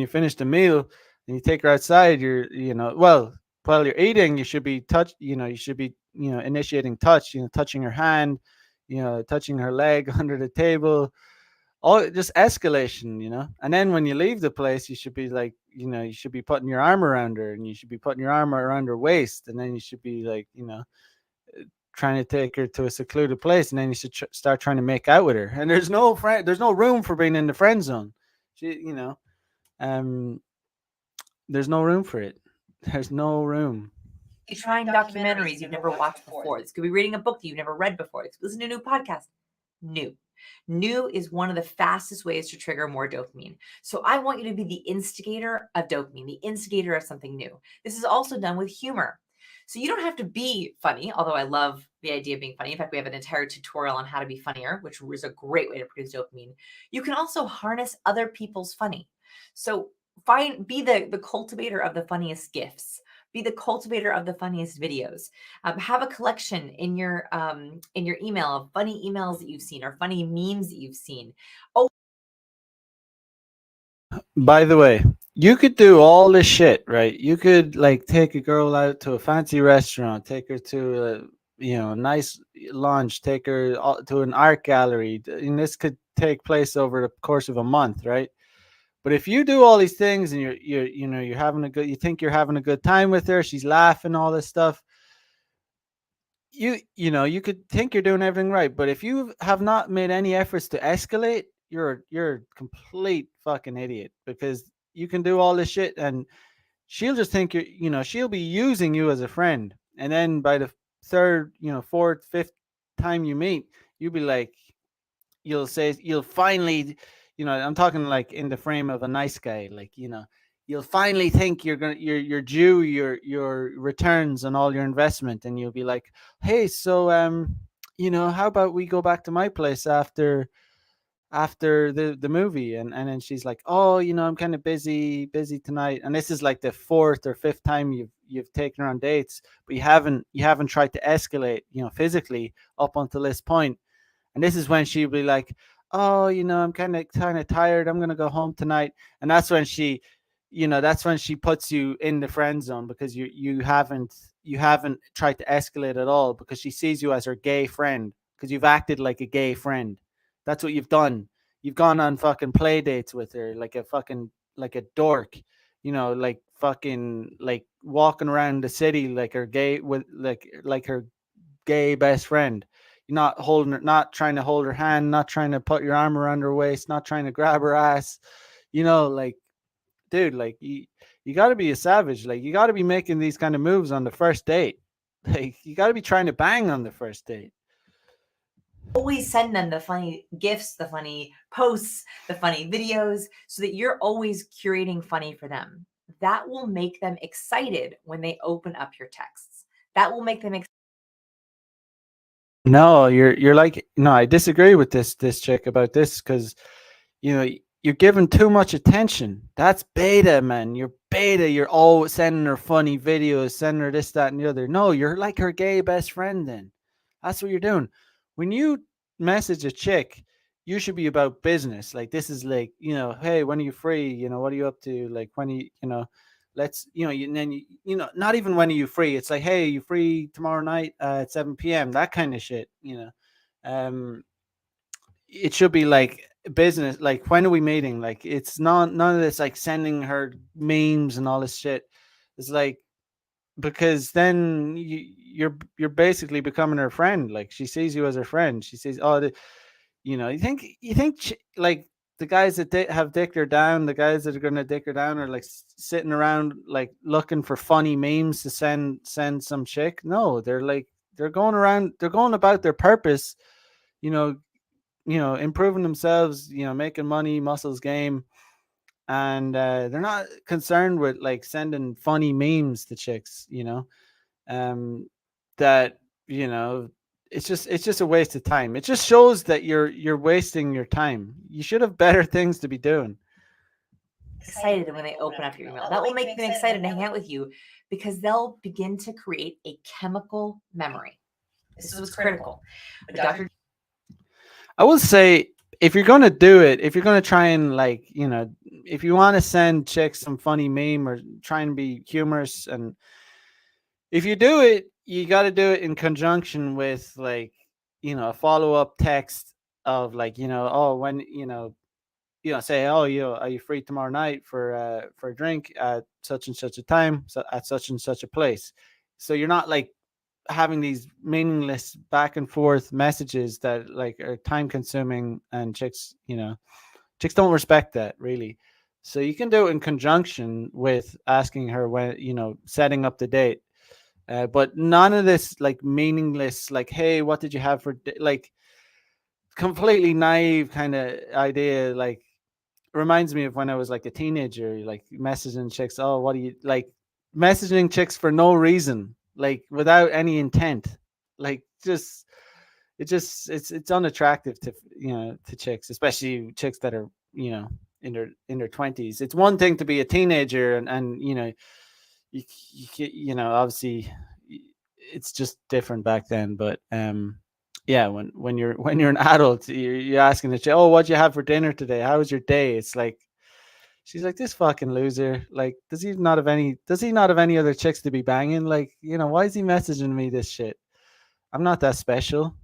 you finish the meal and you take her outside, while you're eating, you should be initiating touch, touching her hand, touching her leg under the table, all just escalation, and then when you leave the place, you should be like, you should be putting your arm around her and you should be putting your arm around her waist, and then you should be like, trying to take her to a secluded place, and then you should start trying to make out with her. And there's no room for being in the friend zone. She, um, there's no room for it. There's no room. trying documentaries you've never watched before. This could be reading a book that you've never read before. This could be listening to a new podcast. New. New is one of the fastest ways to trigger more dopamine. So I want you to be the instigator of dopamine, the instigator of something new. This is also done with humor. So you don't have to be funny, although I love the idea of being funny. In fact, we have an entire tutorial on how to be funnier, which is a great way to produce dopamine. You can also harness other people's funny. So be the cultivator of the funniest gifts. Be the cultivator of the funniest videos. Have a collection in your email of funny emails that you've seen or funny memes that you've seen. Oh, By the way, you could do all this shit, right? You could like take a girl out to a fancy restaurant, take her to a nice lunch, take her to an art gallery, and this could take place over the course of a month, right? But if you do all these things and you're having you think you're having a good time with her, she's laughing, all this stuff, you could think you're doing everything right, but if you have not made any efforts to escalate, you're a complete fucking idiot because you can do all this shit and she'll just think she'll be using you as a friend, and then by the third, fourth, fifth time you meet, you'll be like, you'll finally, I'm talking like in the frame of a nice guy, like, you'll finally think you're due your returns on all your investment, and you'll be like, hey, so how about we go back to my place after the movie, and then she's like, oh, I'm kind of busy tonight, and this is like the fourth or fifth time you've taken her on dates, but you haven't tried to escalate, physically up until this point. And this is when she'll be like, oh, I'm kind of tired, I'm gonna go home tonight. And that's when she puts you in the friend zone, because you haven't tried to escalate at all, because she sees you as her gay friend, because you've acted like a gay friend. That's what you've done. You've gone on fucking play dates with her like a dork. like fucking like walking around the city like her gay with like her gay best friend. You're not holding her, not trying to hold her hand, not trying to put your arm around her waist, not trying to grab her ass. Like, dude, like you got to be a savage. Like you got to be making these kind of moves on the first date. Like you got to be trying to bang on the first date. Always send them the funny gifts, the funny posts, the funny videos, so that you're always curating funny for them. That will make them excited when they open up your texts. That will make them No, you're like no, I disagree with this chick about this because you know you're giving too much attention. That's beta, man. You're beta. You're always sending her funny videos, sending her this, that, and the other. No, you're like her gay best friend. Then that's what you're doing. When you message a chick, you should be about business. Like this is like hey, when are you free? What are you up to? Like when let's and then not even when are you free. It's like hey, you free tomorrow night at 7 p.m. That kind of shit. Um it should be like business, like when are we meeting, like it's not none of this like sending her memes and all this shit. It's like because then you're basically becoming her friend. Like she sees you as her friend. She sees you think like the guys that have dicked her down, the guys that are gonna dick her down are like sitting around like looking for funny memes to send some chick. No, they're like they're going around, they're going about their purpose, you know improving themselves, making money, muscles game, and they're not concerned with like sending funny memes to chicks. Um, that it's just a waste of time. It just shows that you're wasting your time. You should have better things to be doing. excited when they open up your email. That will make them excited to hang out with you because they'll begin to create a chemical memory. This is what's critical. What Dr. I will say if you're gonna do it, if you're gonna try and like, if you want to send chicks some funny meme or try and be humorous, and if you do it, you got to do it in conjunction with like, a follow up text of like, oh, when say, oh, are you free tomorrow night for a drink at such and such a time, so at such and such a place. So you're not like having these meaningless back and forth messages that like are time consuming, and chicks don't respect that really. So you can do it in conjunction with asking her when, setting up the date. But none of this like meaningless, like, hey, what did you have for like completely naive kind of idea. Like reminds me of when I was like a teenager, like messaging chicks. Oh, what do you like? Messaging chicks for no reason, like without any intent. Like it's unattractive to to chicks, especially chicks that are in their 20s. It's one thing to be a teenager and obviously it's just different back then. But yeah, when you're when you're an adult, you're asking the chick, oh, what'd you have for dinner today? How was your day? It's like she's like, this fucking loser. Like, does he not have any other chicks to be banging? Like, why is he messaging me this shit? I'm not that special.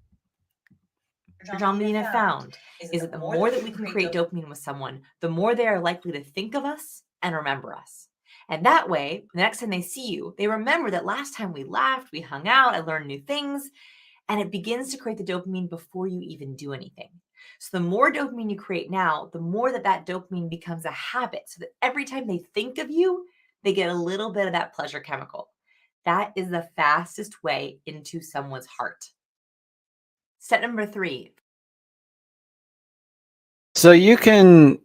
John Medina found is that the more that we can create dopamine with someone, the more they are likely to think of us and remember us. And that way, the next time they see you, they remember that last time we laughed, we hung out, I learned new things, and it begins to create the dopamine before you even do anything. So the more dopamine you create now, the more that dopamine becomes a habit, so that every time they think of you, they get a little bit of that pleasure chemical. That is the fastest way into someone's heart. Step number 3. So you can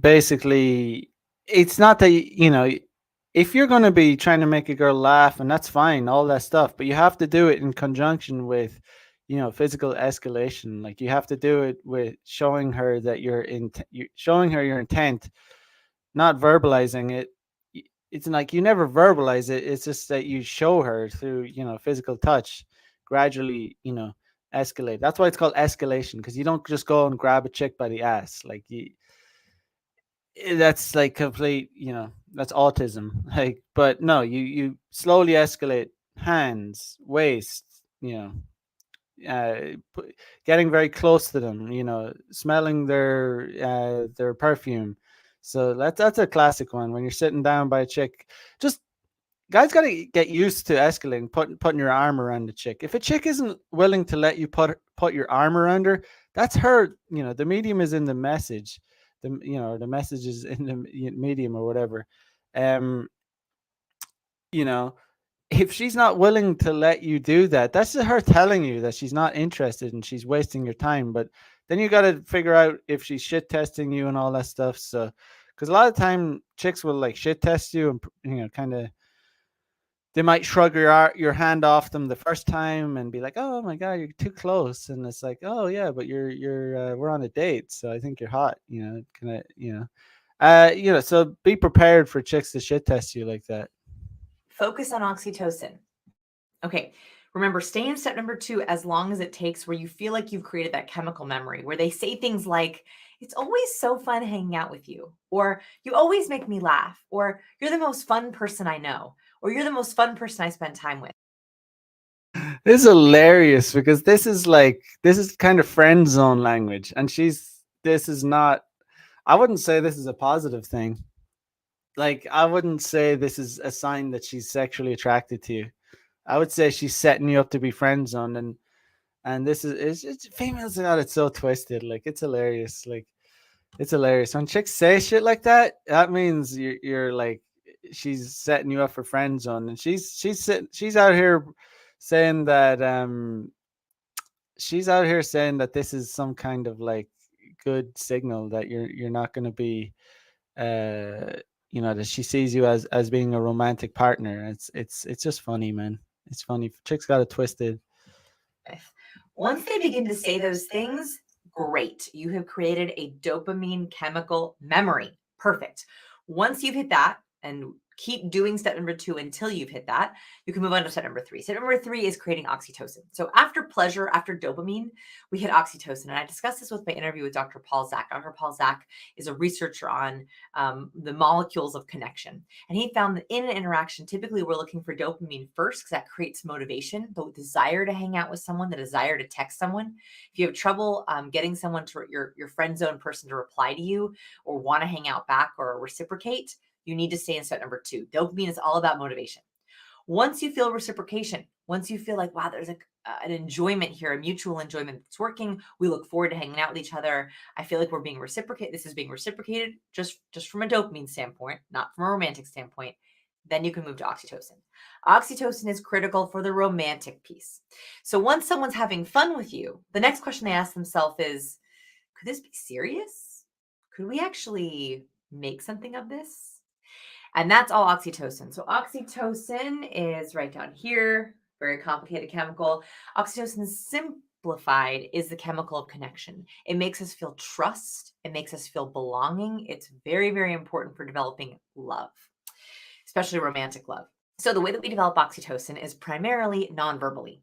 basically, it's not that if you're going to be trying to make a girl laugh, and that's fine, all that stuff, but you have to do it in conjunction with physical escalation. Like you have to do it with showing her that you're showing her your intent, not verbalizing it. It's like you never verbalize it. It's just that you show her through physical touch, gradually escalate. That's why it's called escalation, because you don't just go and grab a chick by the ass. Like that's like complete, that's autism. Like, but no, you slowly escalate, hands, waist, getting very close to them, smelling their perfume, So that's a classic one when you're sitting down by a chick. Just guys got to get used to escalating, putting your arm around the chick. If a chick isn't willing to let you put your arm around her, that's her. You know, the medium is in the message, the message is in the medium or whatever. Um, you know, if she's not willing to let you do that, that's just her telling you that she's not interested and she's wasting your time. But then you got to figure out if she's shit testing you and all that stuff. So, because a lot of time chicks will like shit test you and kind of they might shrug your hand off them the first time and be like, "Oh my god, you're too close," and it's like, "Oh yeah, but you're we're on a date, so I think you're hot." Kind of So be prepared for chicks to shit test you like that. Focus on oxytocin. Okay. Remember, stay in step number 2 as long as it takes, where you feel like you've created that chemical memory, where they say things like, "It's always so fun hanging out with you," or "You always make me laugh," or "You're the most fun person I know," or "You're the most fun person I spend time with." This is hilarious because this is kind of friend zone language, and this is not. I wouldn't say this is a positive thing. Like I wouldn't say this is a sign that she's sexually attracted to you. I would say she's setting you up to be friend zone, and this is it's females got it so twisted. Like it's hilarious. Like it's hilarious when chicks say shit like that. That means you're like she's setting you up for friend zone, and she's out here saying that she's out here saying that this is some kind of like good signal that you're not going to be uh that she sees you as being a romantic partner. It's just funny, man. It's funny. Chicks got it twisted. Once they begin to say those things, great. You have created a dopamine chemical memory. Perfect. Once you've hit that, and keep doing step number 2 until you've hit that, you can move on to step number 3. Step number 3 is creating oxytocin. So after pleasure, after dopamine, we hit oxytocin. And I discussed this with my interview with Dr. Paul Zak. Dr. Paul Zak is a researcher on the molecules of connection. And he found that in an interaction, typically we're looking for dopamine first because that creates motivation, the desire to hang out with someone, the desire to text someone. If you have trouble getting someone to your friend zone person to reply to you or want to hang out back or reciprocate, you need to stay in step number 2. Dopamine is all about motivation. Once you feel reciprocation, once you feel like, wow, there's an enjoyment here, a mutual enjoyment that's working, we look forward to hanging out with each other. I feel like we're being reciprocated. This is being reciprocated just from a dopamine standpoint, not from a romantic standpoint. Then you can move to oxytocin. Oxytocin is critical for the romantic piece. So once someone's having fun with you, the next question they ask themselves is, could this be serious? Could we actually make something of this? And that's all oxytocin. So oxytocin is right down here, very complicated chemical. Oxytocin simplified is the chemical of connection. It makes us feel trust. It makes us feel belonging. It's very, very important for developing love, especially romantic love. So the way that we develop oxytocin is primarily non-verbally.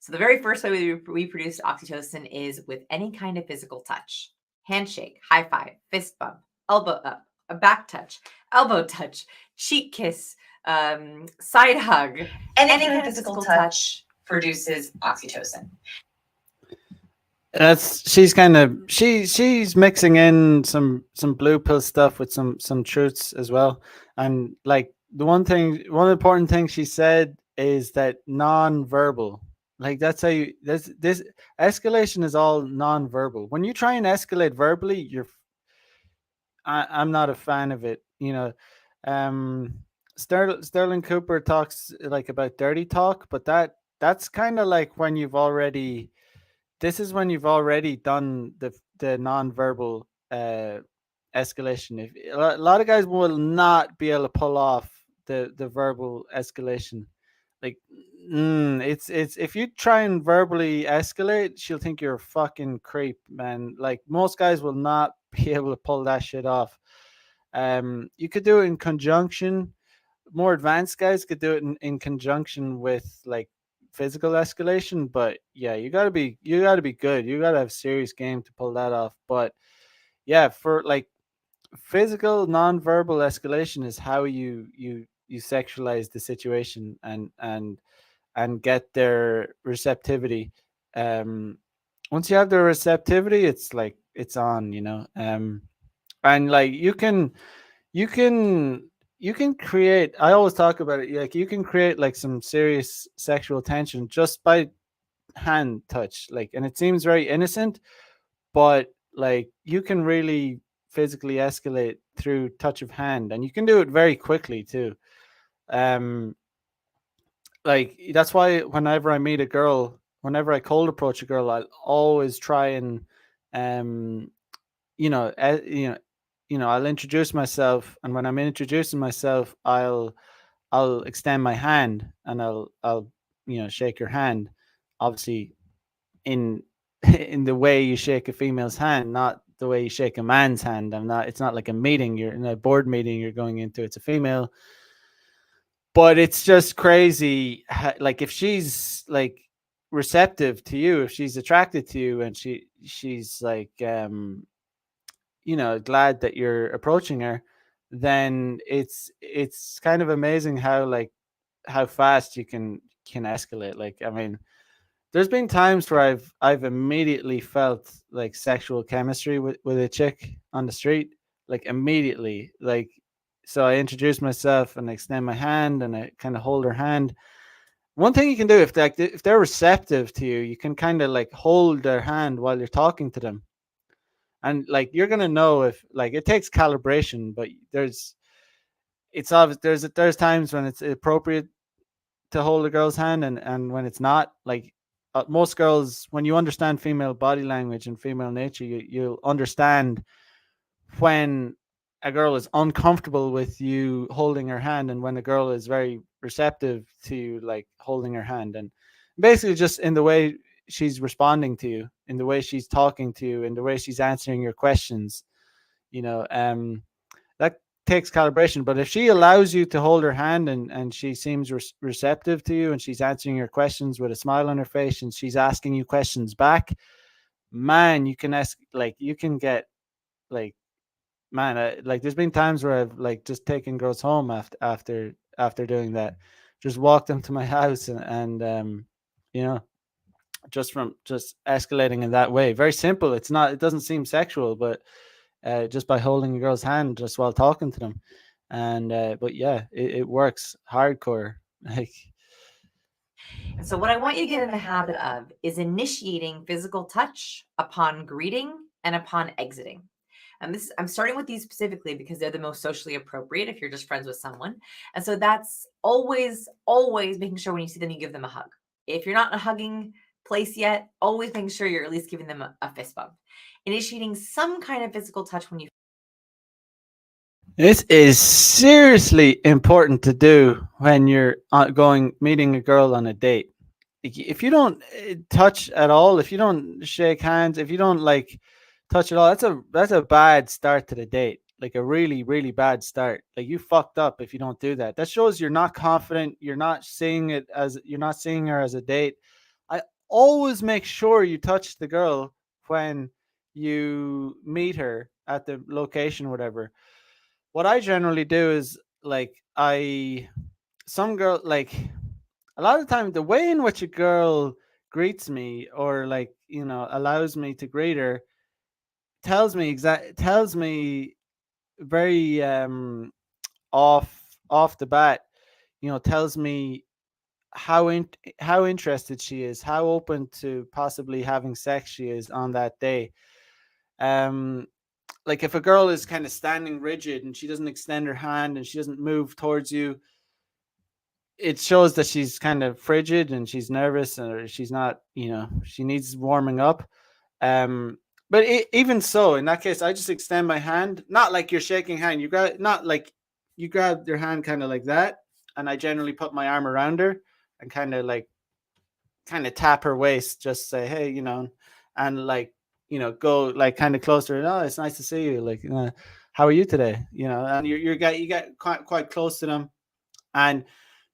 So the very first way we produce oxytocin is with any kind of physical touch. Handshake, high five, fist bump, elbow up, a back touch, elbow touch, cheek kiss, side hug. Any kind of physical touch produces oxytocin. That's she's mixing in some blue pill stuff with some truths as well. And like one important thing she said is that non-verbal. Like that's how you this escalation is all non-verbal. When you try and escalate verbally, I'm not a fan of it. Um, Sterling Cooper talks like about dirty talk, but that's kind of like when you've already. This is when you've already done the nonverbal escalation. If a lot of guys will not be able to pull off the verbal escalation, like it's if you try and verbally escalate, she'll think you're a fucking creep, man. Like most guys will not be able to pull that shit off. You could do it in conjunction. More advanced guys could do it in conjunction with like physical escalation, but yeah, you gotta be good. You gotta have serious game to pull that off. But yeah, for like physical non-verbal escalation is how you sexualize the situation and get their receptivity. um Once you have their receptivity, it's like it's on. And like you can you can create, I always talk about it, like you can create like some serious sexual tension just by hand touch, like, and it seems very innocent, but like you can really physically escalate through touch of hand, and you can do it very quickly too. um like that's why whenever I meet a girl, whenever I cold approach a girl, I'll always try and um you know, I'll introduce myself, and when I'm introducing myself, I'll extend my hand, and I'll shake your hand, obviously in in the way you shake a female's hand, not the way you shake a man's hand. I'm not. It's not like a meeting. You're in a board meeting. You're going into. It's a female, but it's just crazy. Like if she's like receptive to you, if she's attracted to you, and she's like glad that you're approaching her, then it's kind of amazing how like how fast you can escalate. Like I mean, there's been times where I've immediately felt like sexual chemistry with a chick on the street, like immediately. Like so I introduce myself and I extend my hand and I kind of hold her hand. One thing you can do, if they're receptive to you, you can kind of like hold their hand while you're talking to them, and like you're gonna know if like it takes calibration, but it's obvious there's times when it's appropriate to hold a girl's hand, and when it's not. Like most girls, when you understand female body language and female nature, you'll understand when a girl is uncomfortable with you holding her hand, and when a girl is very receptive to you like holding her hand. And basically just in the way she's responding to you, in the way she's talking to you, in the way she's answering your questions, you know um that takes calibration. But if she allows you to hold her hand, and she seems receptive to you, and she's answering your questions with a smile on her face, and she's asking you questions back, man, you can ask, like you can get like, man, like there's been times where I've like just taken girls home after doing that, just walked them to my house, and you know just from just escalating in that way. Very simple. It doesn't seem sexual, but just by holding a girl's hand just while talking to them. And but yeah, it works hardcore. Like And so, what I want you to get in the habit of is initiating physical touch upon greeting and upon exiting. And this, I'm starting with these specifically because they're the most socially appropriate if you're just friends with someone. And so that's always, always making sure when you see them, you give them a hug. If you're not in a hugging place yet, always making sure you're at least giving them a fist bump. Initiating some kind of physical touch when you. this is seriously important to do when you're going meeting a girl on a date. If you don't touch at all, if you don't shake hands, if you don't like touch at all, that's a bad start to the date. Like a really really bad start. Like you fucked up if you don't do that. That shows you're not confident. You're not seeing her as a date. I always make sure you touch the girl when you meet her at the location, whatever. What I generally do is like I some girl like a lot of the time the way in which a girl greets me, or like allows me to greet her, tells me very off the bat, tells me how interested she is, how open to possibly having sex she is on that day. um like if a girl is kind of standing rigid and she doesn't extend her hand and she doesn't move towards you, it shows that she's kind of frigid and she's nervous, or she's not, she needs warming up. Um, but even so, in that case, I just extend my hand, not like you're shaking hand. You grab, not like you grab your hand kind of like that, and I generally put my arm around her and kind of tap her waist, just say, hey, and like, go like kind of closer. Oh, it's nice to see you. Like, how are you today? And you get quite close to them, and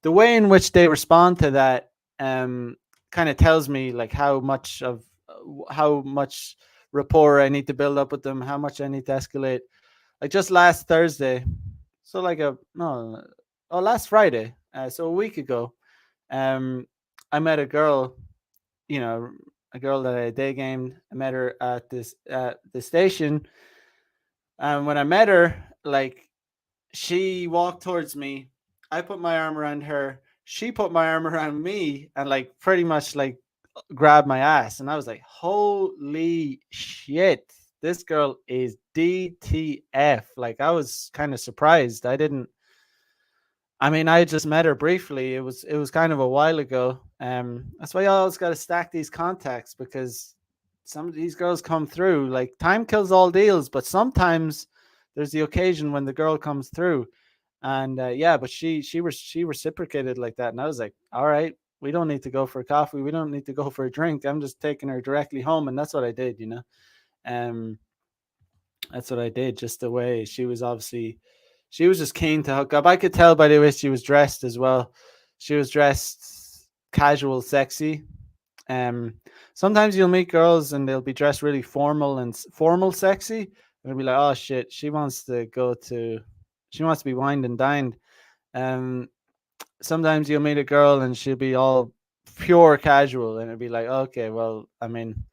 the way in which they respond to that kind of tells me like how much rapport I need to build up with them, how much I need to escalate. Like just last Thursday, so like a no, oh last Friday, so a week ago, um, I met a girl, you know, a girl that I day gamed. I met her at the station, And when I met her, like she walked towards me. I put my arm around her. She put my arm around me and like pretty much like grabbed my ass. And I was like, holy shit, this girl is DTF. Like I was kind of surprised. I mean, I just met her briefly. It was kind of a while ago. That's why you always got to stack these contacts because some of these girls come through. Like time kills all deals, but sometimes there's the occasion when the girl comes through, and yeah, but she reciprocated like that, and I was like, all right, we don't need to go for a coffee, we don't need to go for a drink. I'm just taking her directly home, and that's what I did. Um, that's what I did. Just the way she was just keen to hook up. I could tell by the way she was dressed as well. She was dressed casual, sexy. Um, Sometimes you'll meet girls and they'll be dressed really formal and formal, sexy, and it'll be like, oh shit, she wants to be wined and dined. Um, Sometimes you'll meet a girl and she'll be all pure casual, and it'll be like, okay, well, I mean,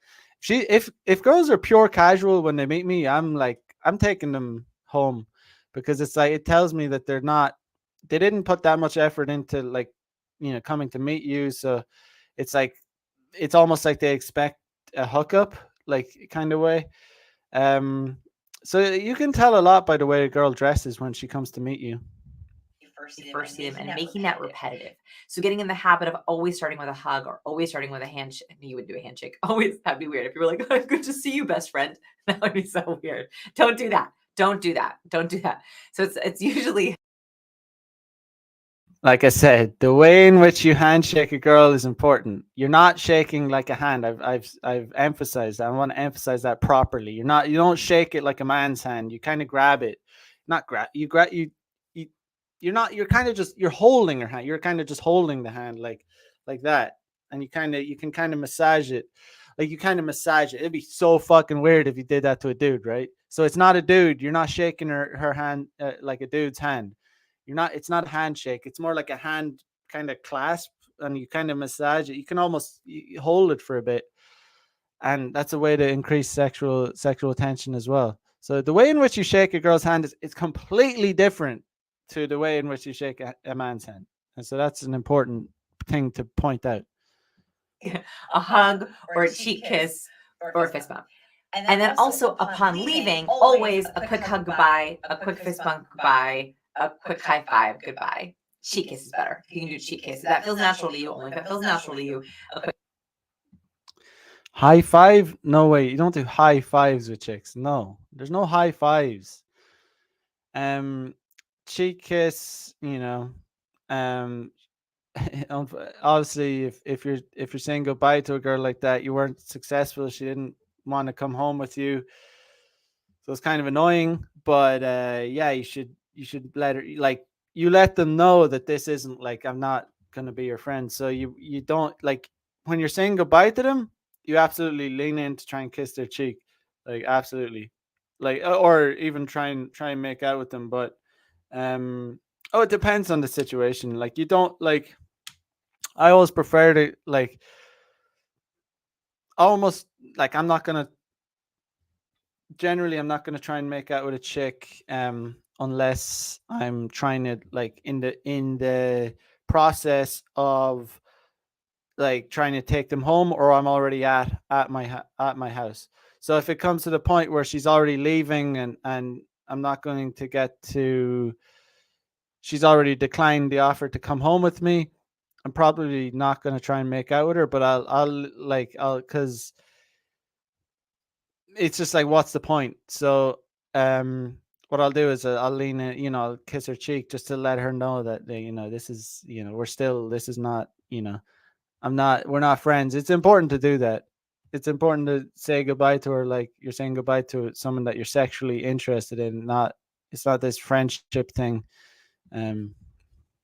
if girls are pure casual when they meet me, I'm like, I'm taking them home because it's like it tells me that they didn't put that much effort into like coming to meet you. So it's like it's almost like they expect a hookup, like kind of way. Um, so you can tell a lot by the way a girl dresses when she comes to meet you. You first see them and making that repetitive. So getting in the habit of always starting with a hug or always starting with a handshake. You would do a handshake. Always, that'd be weird if you were like, oh, good to see you, best friend. That would be so weird. Don't do that. Don't do that. Don't do that. So it's usually Like I said, the way in which you handshake a girl is important. You're not shaking like a hand. I've emphasized that. I want to emphasize that properly. You don't shake it like a man's hand. You kind of grab it. Not grab you grab you you're kind of just you're holding her hand. You're kind of just holding the hand like that. And you can kind of massage it. Like you kind of massage it. It'd be so fucking weird if you did that to a dude, right? So it's not a dude. You're not shaking her hand like a dude's hand. It's not a handshake. It's more like a hand kind of clasp, and you kind of massage it. You can almost hold it for a bit, and that's a way to increase sexual tension as well. So the way in which you shake a girl's hand is completely different to the way in which you shake a man's hand, and so that's an important thing to point out. a hug or a cheek kiss or a fist bump. And then also upon leaving, always a quick hug goodbye, a quick fist bump goodbye, a quick high five goodbye. Cheek kiss is better. You can do cheek kiss. If that feels natural to you, only if it feels natural to you. A quick High five? No way. You don't do high fives with chicks. No, there's no high fives. Um, Cheek kiss. Um, obviously if you're saying goodbye to a girl like that, you weren't successful, she didn't want to come home with you, so it's kind of annoying. But yeah, you should let her, like, you let them know that this isn't like, I'm not going to be your friend. So you don't, like, when you're saying goodbye to them, you absolutely lean in to try and kiss their cheek, like absolutely, like, or even try and make out with them. But oh, it depends on the situation. Like, you don't, like, I always prefer to, like, almost, like, I'm not gonna try and make out with a chick unless I'm trying to, like, in the process of, like, trying to take them home, or I'm already at my house. So if it comes to the point where she's already leaving, and I'm not going to get to she's already declined the offer to come home with me, I'm probably not going to try and make out with her. But because it's just like, what's the point? So, what I'll do is, I'll lean in, I'll kiss her cheek just to let her know that, this is, we're still, this is not, we're not friends. It's important to do that. It's important to say goodbye to her like you're saying goodbye to someone that you're sexually interested in. It's not this friendship thing. Um,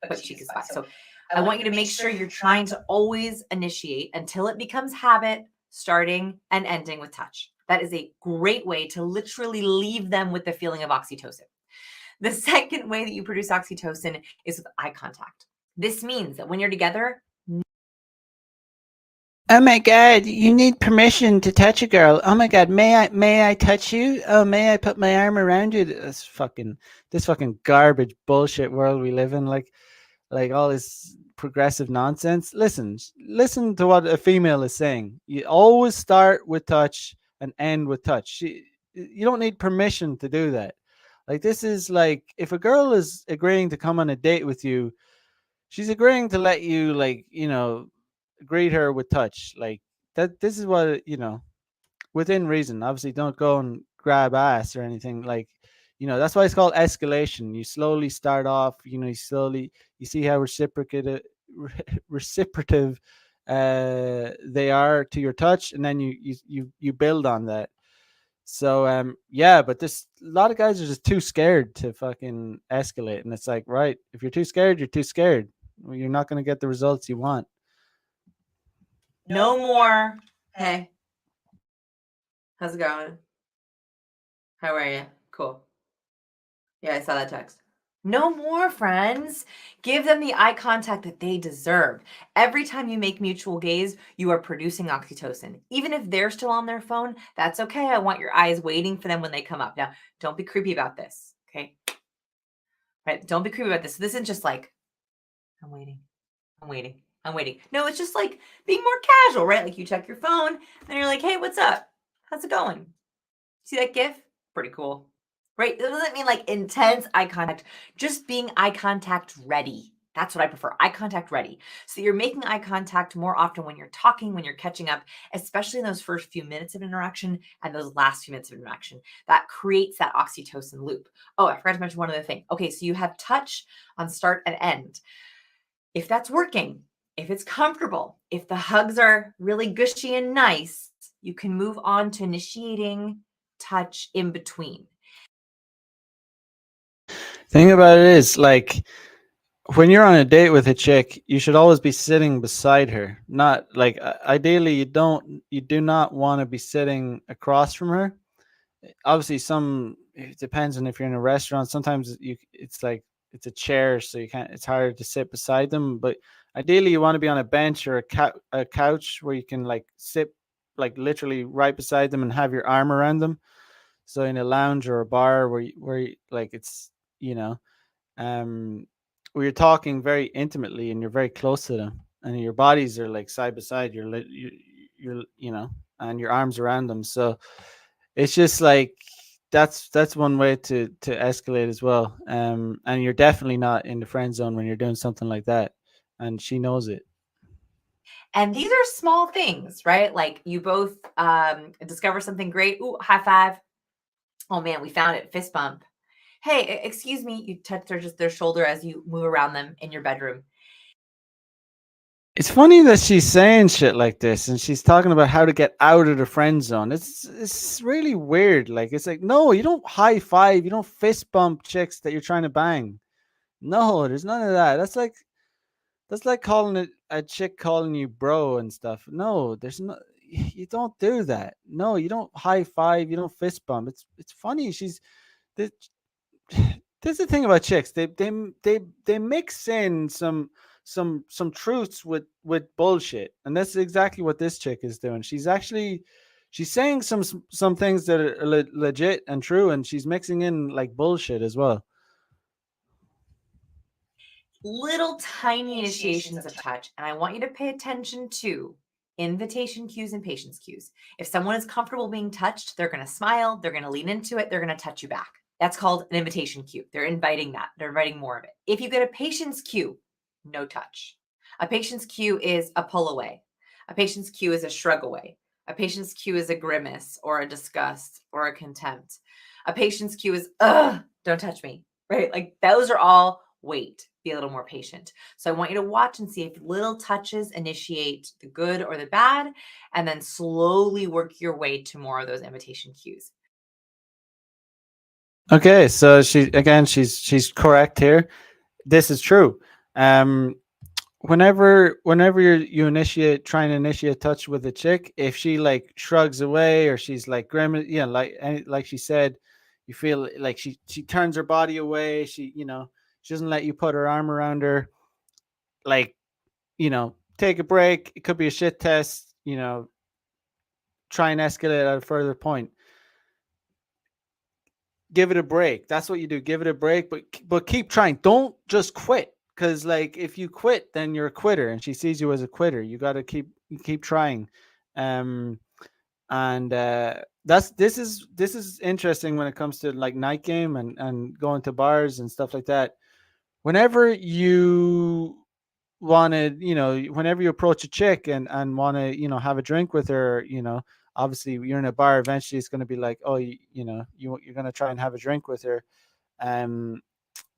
quick cheek is fine. So I want you to make sure you're trying to always initiate until it becomes habit, starting and ending with touch. That is a great way to literally leave them with the feeling of oxytocin. The second way that you produce oxytocin is with eye contact. This means that when you're together, Oh my god, you need permission to touch a girl. Oh my god, may I touch you? Oh, may I put my arm around you? This fucking garbage bullshit world we live in, like all this progressive nonsense. Listen to what a female is saying. You always start with touch and end with touch. You don't need permission to do that. Like, this is like, if a girl is agreeing to come on a date with you, she's agreeing to let you, like, greet her with touch. Like, that this is what, within reason. Obviously, don't go and grab ass or anything. Like, that's why it's called escalation. You slowly start off, you see how reciprocative reciprocative they are to your touch, and then you build on that. So yeah, but this a lot of guys are just too scared to fucking escalate, and it's like, right, if you're too scared, you're too scared. Well, you're not going to get the results you want. No more. Hey, how's it going? How are you? Cool. Yeah, I saw that text. No more, friends. Give them the eye contact that they deserve. Every time you make mutual gaze, you are producing oxytocin. Even if they're still on their phone, that's okay. I want your eyes waiting for them when they come up. Now, don't be creepy about this, okay? Right? Don't be creepy about this. This isn't just like, I'm waiting, I'm waiting, I'm waiting. No, it's just like being more casual, right? Like, you check your phone and you're like, hey, what's up? How's it going? See that GIF? Pretty cool. Right? It doesn't mean like intense eye contact, just being eye contact ready. That's what I prefer. Eye contact ready. So you're making eye contact more often when you're talking, when you're catching up, especially in those first few minutes of interaction and those last few minutes of interaction. That creates that oxytocin loop. Oh, I forgot to mention one other thing. Okay, so you have touch on start and end. If that's working, if it's comfortable, if the hugs are really gushy and nice, you can move on to initiating touch in between. Thing about it is, like, when you're on a date with a chick, you should always be sitting beside her. Not like, ideally, you do not want to be sitting across from her. Obviously, some it depends on if you're in a restaurant. Sometimes it's like it's a chair, so you can't. It's hard to sit beside them. But ideally, you want to be on a bench or a couch where you can, like, sit, like, literally right beside them and have your arm around them. So in a lounge or a bar like, it's, you know um where you're talking very intimately and you're very close to them, and your bodies are like side by side. You're and your arms around them. So it's just like, that's one way to escalate as well. And you're definitely not in the friend zone when you're doing something like that, and she knows it. And these are small things, right? Like, you both discover something great. Ooh, high five. Oh man, we found it. Fist bump. Hey, excuse me. You touch their shoulder as you move around them in your bedroom. It's funny that she's saying shit like this, and she's talking about how to get out of the friend zone. It's really weird. Like, it's like, no, you don't high five, you don't fist bump chicks that you're trying to bang. No, there's none of that. That's like calling it a chick calling you bro and stuff. No, there's no. You don't do that. No, you don't high five. You don't fist bump. It's funny. The, There's the thing about chicks. They mix in some truths with bullshit, and that's exactly what this chick is doing. She's saying some things that are legit and true, and she's mixing in, like, bullshit as well. Little tiny initiations of touch. And I want you to pay attention to invitation cues and patience cues. If someone is comfortable being touched, they're going to smile, they're going to lean into it, they're going to touch you back. That's called an invitation cue. They're inviting that. They're inviting more of it. If you get a patience cue, no touch. A patience cue is a pull away. A patience cue is a shrug away. A patience cue is a grimace or a disgust or a contempt. A patience cue is, ugh, don't touch me, right? Like, those are all wait, be a little more patient. So I want you to watch and see if little touches initiate the good or the bad, and then slowly work your way to more of those invitation cues. Okay, so she's correct here. This is true. Um, whenever you initiate trying to initiate touch with a chick, if she, like, shrugs away, or she's like grimace, like she said, you feel like she turns her body away. She doesn't let you put her arm around her. Like, take a break. It could be a shit test. you know, try and escalate at a further point, give it a break. That's what you do. Give it a break, but keep trying. Don't just quit, because like if you quit, then you're a quitter, and she sees you as a quitter. You got to keep trying. Um, and that's this is interesting when it comes to like night game and going to bars and stuff like that. Whenever you want to, whenever you approach a chick and want to, have a drink with her, obviously you're in a bar, eventually it's going to be like, oh, you're going to try and have a drink with her. um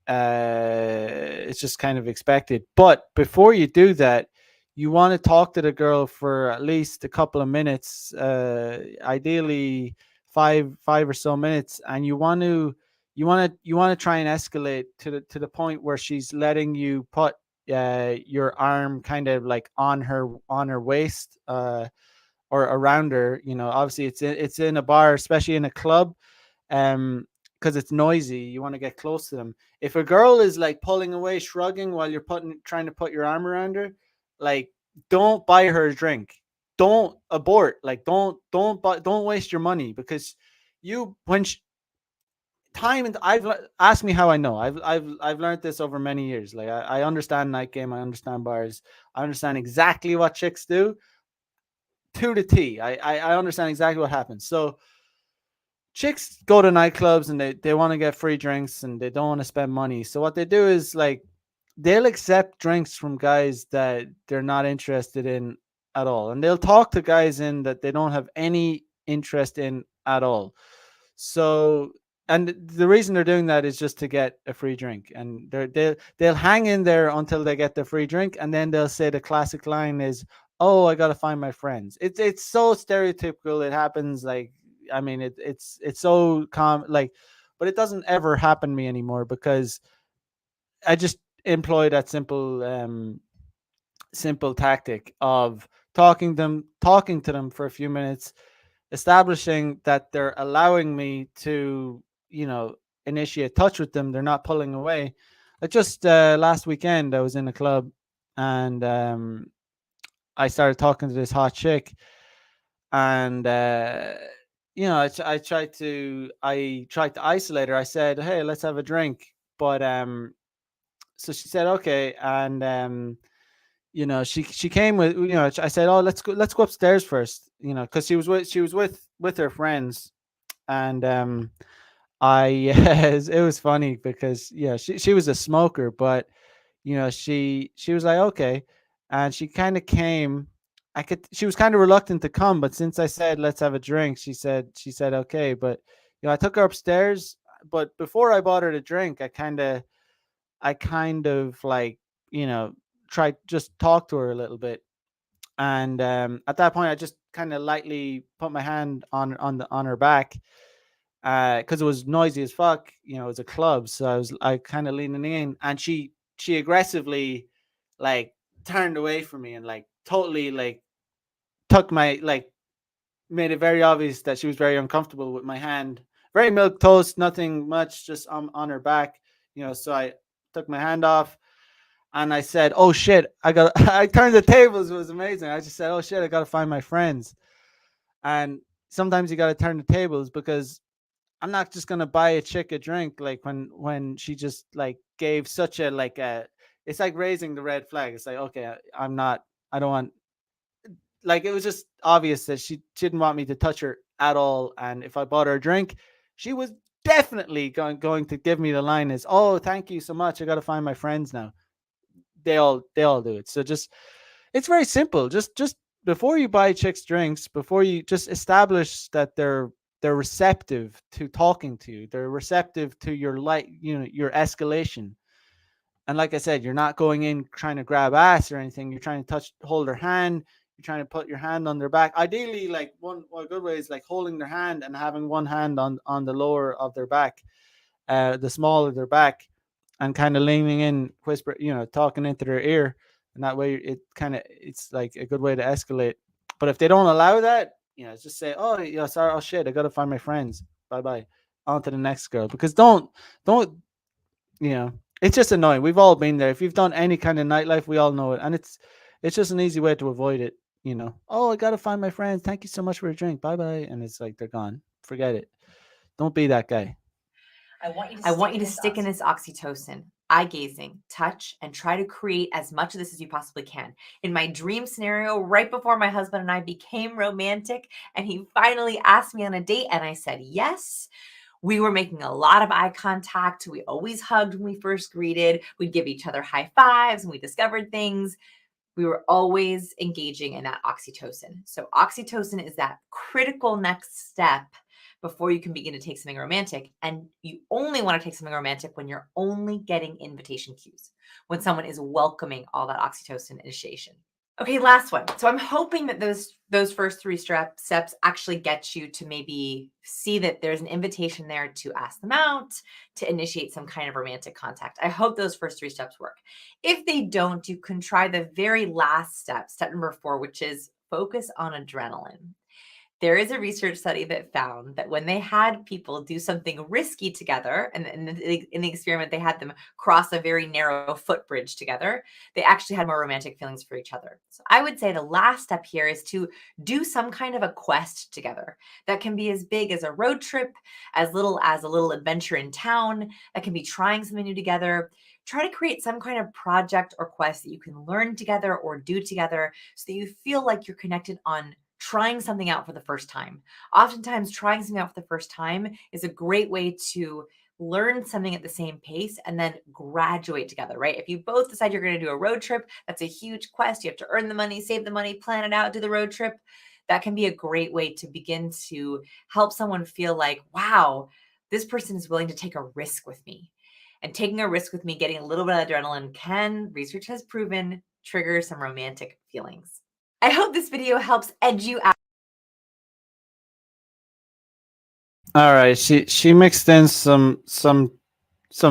it's just kind of expected. But before you do that, you want to talk to the girl for at least a couple of minutes, ideally five or so minutes, and you want to try and escalate to the point where she's letting you put your arm kind of like on her waist, or around her. Obviously it's in a bar, especially in a club, um because it's noisy. You want to get close to them. If a girl is like pulling away, shrugging while you're trying to put your arm around her, like, don't buy her a drink. Don't abort. Like, don't waste your money, because you when sh time and asked me how I know. I've learned this over many years. Like, I understand night game, I understand bars, I understand exactly what chicks do to the T. I understand exactly what happens. So chicks go to nightclubs and they want to get free drinks and they don't want to spend money. So what they do is like they'll accept drinks from guys that they're not interested in at all. And they'll talk to guys in that they don't have any interest in at all. So, and the reason they're doing that is just to get a free drink. And they'll hang in there until they get the free drink, and then they'll say the classic line is, "Oh, I gotta find my friends." It's so stereotypical. It happens like, I mean, it's so like, but it doesn't ever happen to me anymore, because I just employ that simple tactic of talking to them for a few minutes, establishing that they're allowing me to, initiate touch with them. They're not pulling away. Like, just last weekend, I was in a club, and I started talking to this hot chick, and I tried to isolate her. I said, "Hey, let's have a drink." But so she said, "Okay," and she came with, I said, "Oh, let's go upstairs first," because she was with her friends. And I it was funny because, yeah, she was a smoker, but she was like, "Okay," and she kind of came. She was kind of reluctant to come, but since I said let's have a drink, she said okay. But I took her upstairs. But before I bought her the drink, I kind of like, you know tried just talk to her a little bit. And at that point, I just kind of lightly put my hand on her back, because it was noisy as fuck. It was a club, so I kind of leaning in, and she aggressively, like, turned away from me and like totally like took my like made it very obvious that she was very uncomfortable with my hand. Very milk toast, nothing much, just on her back. So I took my hand off, and I said, "Oh shit, I got." I turned the tables. It was amazing. I just said, "Oh shit, I got to find my friends." And sometimes you got to turn the tables, because I'm not just gonna buy a chick a drink like when she just like gave such a like a. It's like raising the red flag. It's like, okay, I'm not. I don't want. Like, it was just obvious that she didn't want me to touch her at all. And if I bought her a drink, she was definitely going to give me the line is, "Oh, thank you so much. I got to find my friends now." They all do it. So just, it's very simple. Just before you buy chicks drinks, before you just establish that they're receptive to talking to you, they're receptive to your your escalation. And like I said, you're not going in trying to grab ass or anything. You're trying to hold their hand. You're trying to put your hand on their back. Ideally, like, one good way is like holding their hand and having one hand on the lower of their back, the small of their back, and kind of leaning in, whisper, talking into their ear. And that way, it's like a good way to escalate. But if they don't allow that, just say, "Oh, yeah, sorry, oh shit, I gotta find my friends. Bye bye." On to the next girl. Because don't you know it's just annoying. We've all been there. If you've done any kind of nightlife, we all know it, and it's just an easy way to avoid it. Oh, I gotta find my friends. Thank you so much for a drink. Bye bye. And it's like they're gone. Forget it. Don't be that guy. I want you to stick in this oxytocin, eye gazing, touch, and try to create as much of this as you possibly can. In my dream scenario, right before my husband and I became romantic, and he finally asked me on a date, and I said yes. We were making a lot of eye contact. We always hugged when we first greeted. We'd give each other high fives and we discovered things. We were always engaging in that oxytocin. So, oxytocin is that critical next step before you can begin to take something romantic. And you only want to take something romantic when you're only getting invitation cues, when someone is welcoming all that oxytocin initiation. Okay, last one. So I'm hoping that those first three steps actually get you to maybe see that there's an invitation there to ask them out, to initiate some kind of romantic contact. I hope those first three steps work. If they don't, you can try the very last step, step number 4, which is focus on adrenaline. There is a research study that found that when they had people do something risky together, and in the experiment, they had them cross a very narrow footbridge together, they actually had more romantic feelings for each other. So I would say the last step here is to do some kind of a quest together. That can be as big as a road trip, as little as a little adventure in town. That can be trying something new together. Try to create some kind of project or quest that you can learn together or do together so that you feel like you're connected on trying something out for the first time. Oftentimes, trying something out for the first time is a great way to learn something at the same pace and then graduate together, right? If you both decide you're going to do a road trip, that's a huge quest. You have to earn the money, save the money, plan it out, do the road trip. That can be a great way to begin to help someone feel like, wow, this person is willing to take a risk with me. And taking a risk with me, getting a little bit of adrenaline can, research has proven, trigger some romantic feelings. I hope this video helps edge you out. All right. She mixed in some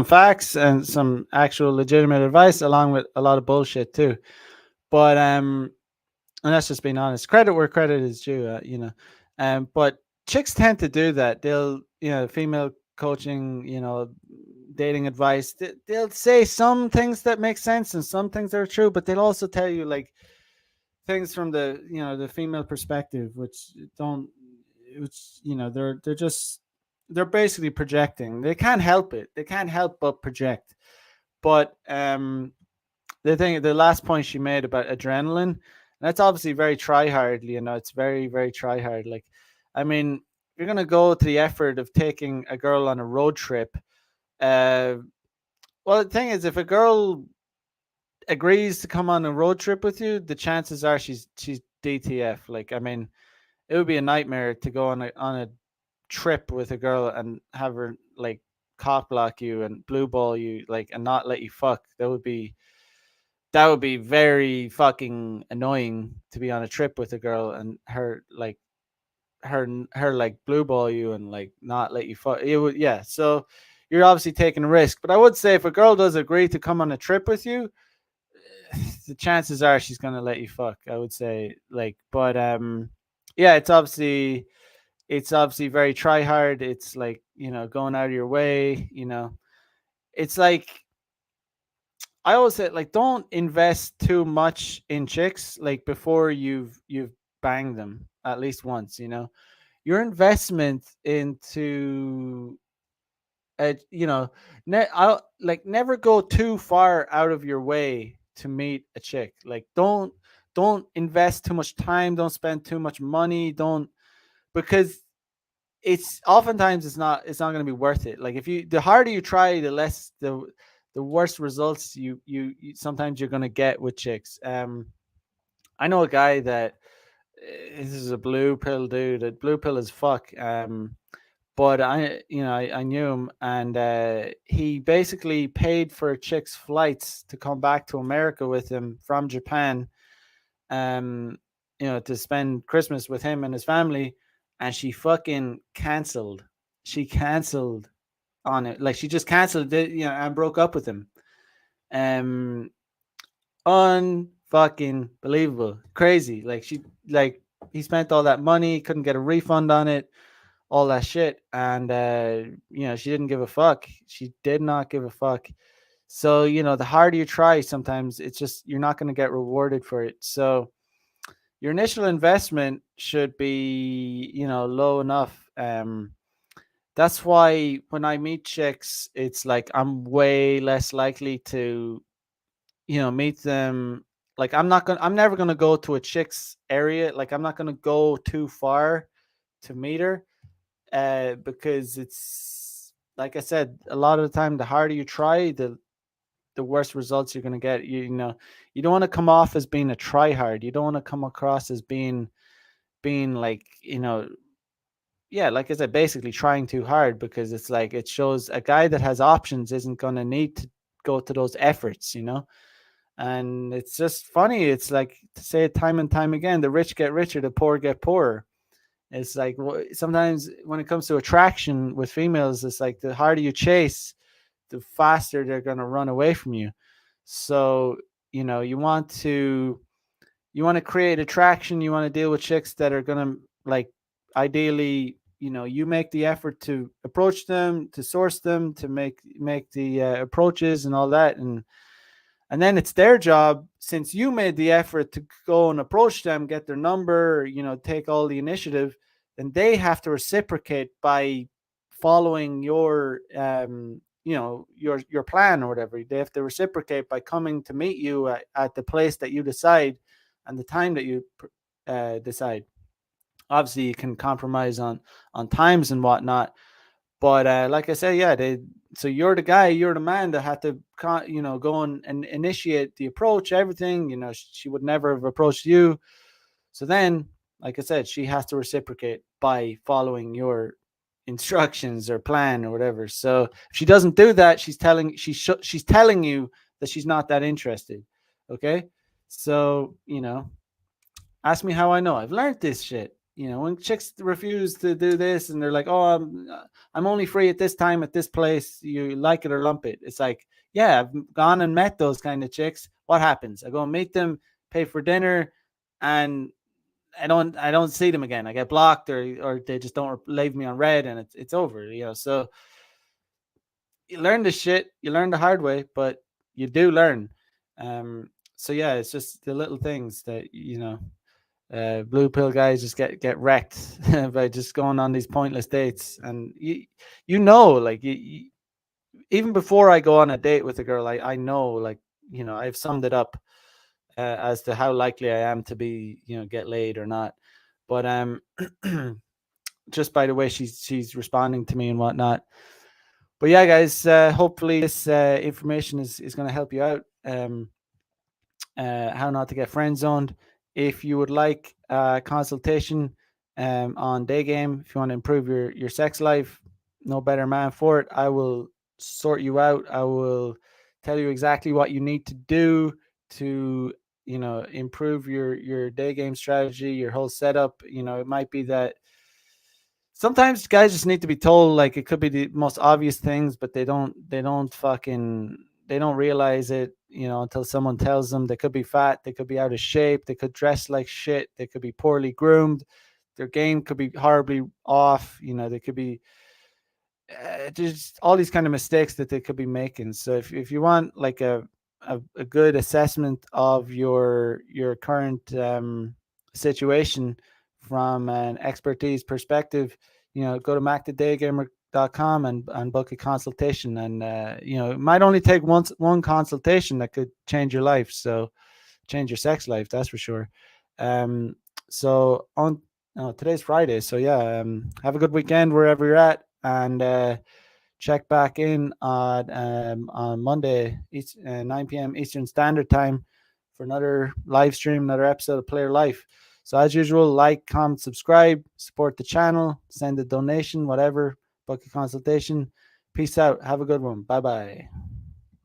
facts and some actual legitimate advice along with a lot of bullshit too. But and that's just being honest. Credit where credit is due, but chicks tend to do that. They'll, female coaching, dating advice. They'll say some things that make sense and some things that are true, but they'll also tell you like things from the, the female perspective, which don't, which they're just they're basically projecting. They can't help it. They can't help but project. But the last point she made about adrenaline, that's obviously very try hard. It's very very try hard. Like, I mean, you're gonna go to the effort of taking a girl on a road trip. Uh, well, the thing is, if a girl agrees to come on a road trip with you, the chances are she's DTF. Like, I mean, it would be a nightmare to go on a trip with a girl and have her like cock block you and blue ball you, like, and not let you fuck. That would be very fucking annoying, to be on a trip with a girl and her like her like blue ball you and like not let you fuck. It would, yeah. So you're obviously taking a risk. But I would say if a girl does agree to come on a trip with you, the chances are she's gonna let you fuck. I would say, like, but yeah, it's obviously very try hard. It's like, going out of your way. It's like, I always say, like, don't invest too much in chicks like before you've banged them at least once. Your investment into I'll like never go too far out of your way to meet a chick. Like, don't invest too much time, don't spend too much money, don't, because it's oftentimes it's not going to be worth it. Like, if you the harder you try, the worse results you sometimes you're going to get with chicks. I know a guy that this is a blue pill dude. A blue pill as fuck. But I knew him, and he basically paid for a chick's flights to come back to America with him from Japan, um, to spend Christmas with him and his family, and she fucking canceled. She canceled on it, like she just canceled it, and broke up with him. Um, Unfucking believable, crazy. Like, he spent all that money, couldn't get a refund on it, all that shit, and she didn't give a fuck. She did not give a fuck. So, the harder you try, sometimes it's just you're not going to get rewarded for it. So, your initial investment should be, low enough. That's why when I meet chicks, it's like I'm way less likely to, meet them. Like I'm never gonna go to a chick's area. Like I'm not gonna go too far to meet her, because it's like I said, a lot of the time, the harder you try, the worse results you're gonna get. You don't want to come off as being a try hard. You don't want to come across as being like, yeah, like I said, basically trying too hard, because it's like it shows a guy that has options isn't gonna need to go to those efforts. And it's just funny. It's like to say it time and time again: the rich get richer, the poor get poorer. It's like sometimes when it comes to attraction with females, it's like the harder you chase, the faster they're gonna run away from you. So you want to create attraction. You want to deal with chicks that are gonna, like, ideally, you make the effort to approach them, to source them, to make the approaches and all that, and then it's their job, since you made the effort to go and approach them, get their number, take all the initiative, then they have to reciprocate by following your plan or whatever. They have to reciprocate by coming to meet you at the place that you decide and the time that you decide. Obviously, you can compromise on times and whatnot, but like I said, yeah, so you're the guy, you're the man that had to, go and initiate the approach, everything. She would never have approached you. So then, like I said, she has to reciprocate by following your instructions or plan or whatever. So if she doesn't do that, she's telling you that she's not that interested. Okay, so ask me how I know. I've learned this shit. When chicks refuse to do this and they're like, "Oh, I'm only free at this time at this place. You like it or lump it." It's like, yeah, I've gone and met those kind of chicks. What happens? I go and meet them, pay for dinner, and I don't see them again. I get blocked, or they just don't leave me on red, and it's over. So you learn this shit. You learn the hard way, but you do learn. So yeah, it's just the little things that blue pill guys just get wrecked by just going on these pointless dates. And like even before I go on a date with a girl, I know, like, I've summed it up as to how likely I am to be, get laid or not. But just by the way she's responding to me and whatnot. But yeah, guys, hopefully this information is going to help you out. How not to get friend zoned. If you would like a consultation on day game, if you want to improve your sex life, no better man for it. I will sort you out. I will tell you exactly what you need to do to improve your day game strategy, your whole setup. It might be that sometimes guys just need to be told, like, it could be the most obvious things, but they don't realize it, until someone tells them. They could be fat, they could be out of shape, they could dress like shit, they could be poorly groomed, their game could be horribly off, they could be just all these kind of mistakes that they could be making. So if you want, like, a good assessment of your current situation from an expertise perspective, go to macthedaygamer.com and book a consultation. And it might only take one consultation that could change your life. So change your sex life, that's for sure. So on today's Friday, so yeah, have a good weekend wherever you're at, and check back in on Monday, 9 p.m. Eastern Standard Time, for another live stream, another episode of Player Life. So as usual, like, comment, subscribe, support the channel, send a donation, whatever, book a consultation. Peace out. Have a good one. Bye bye.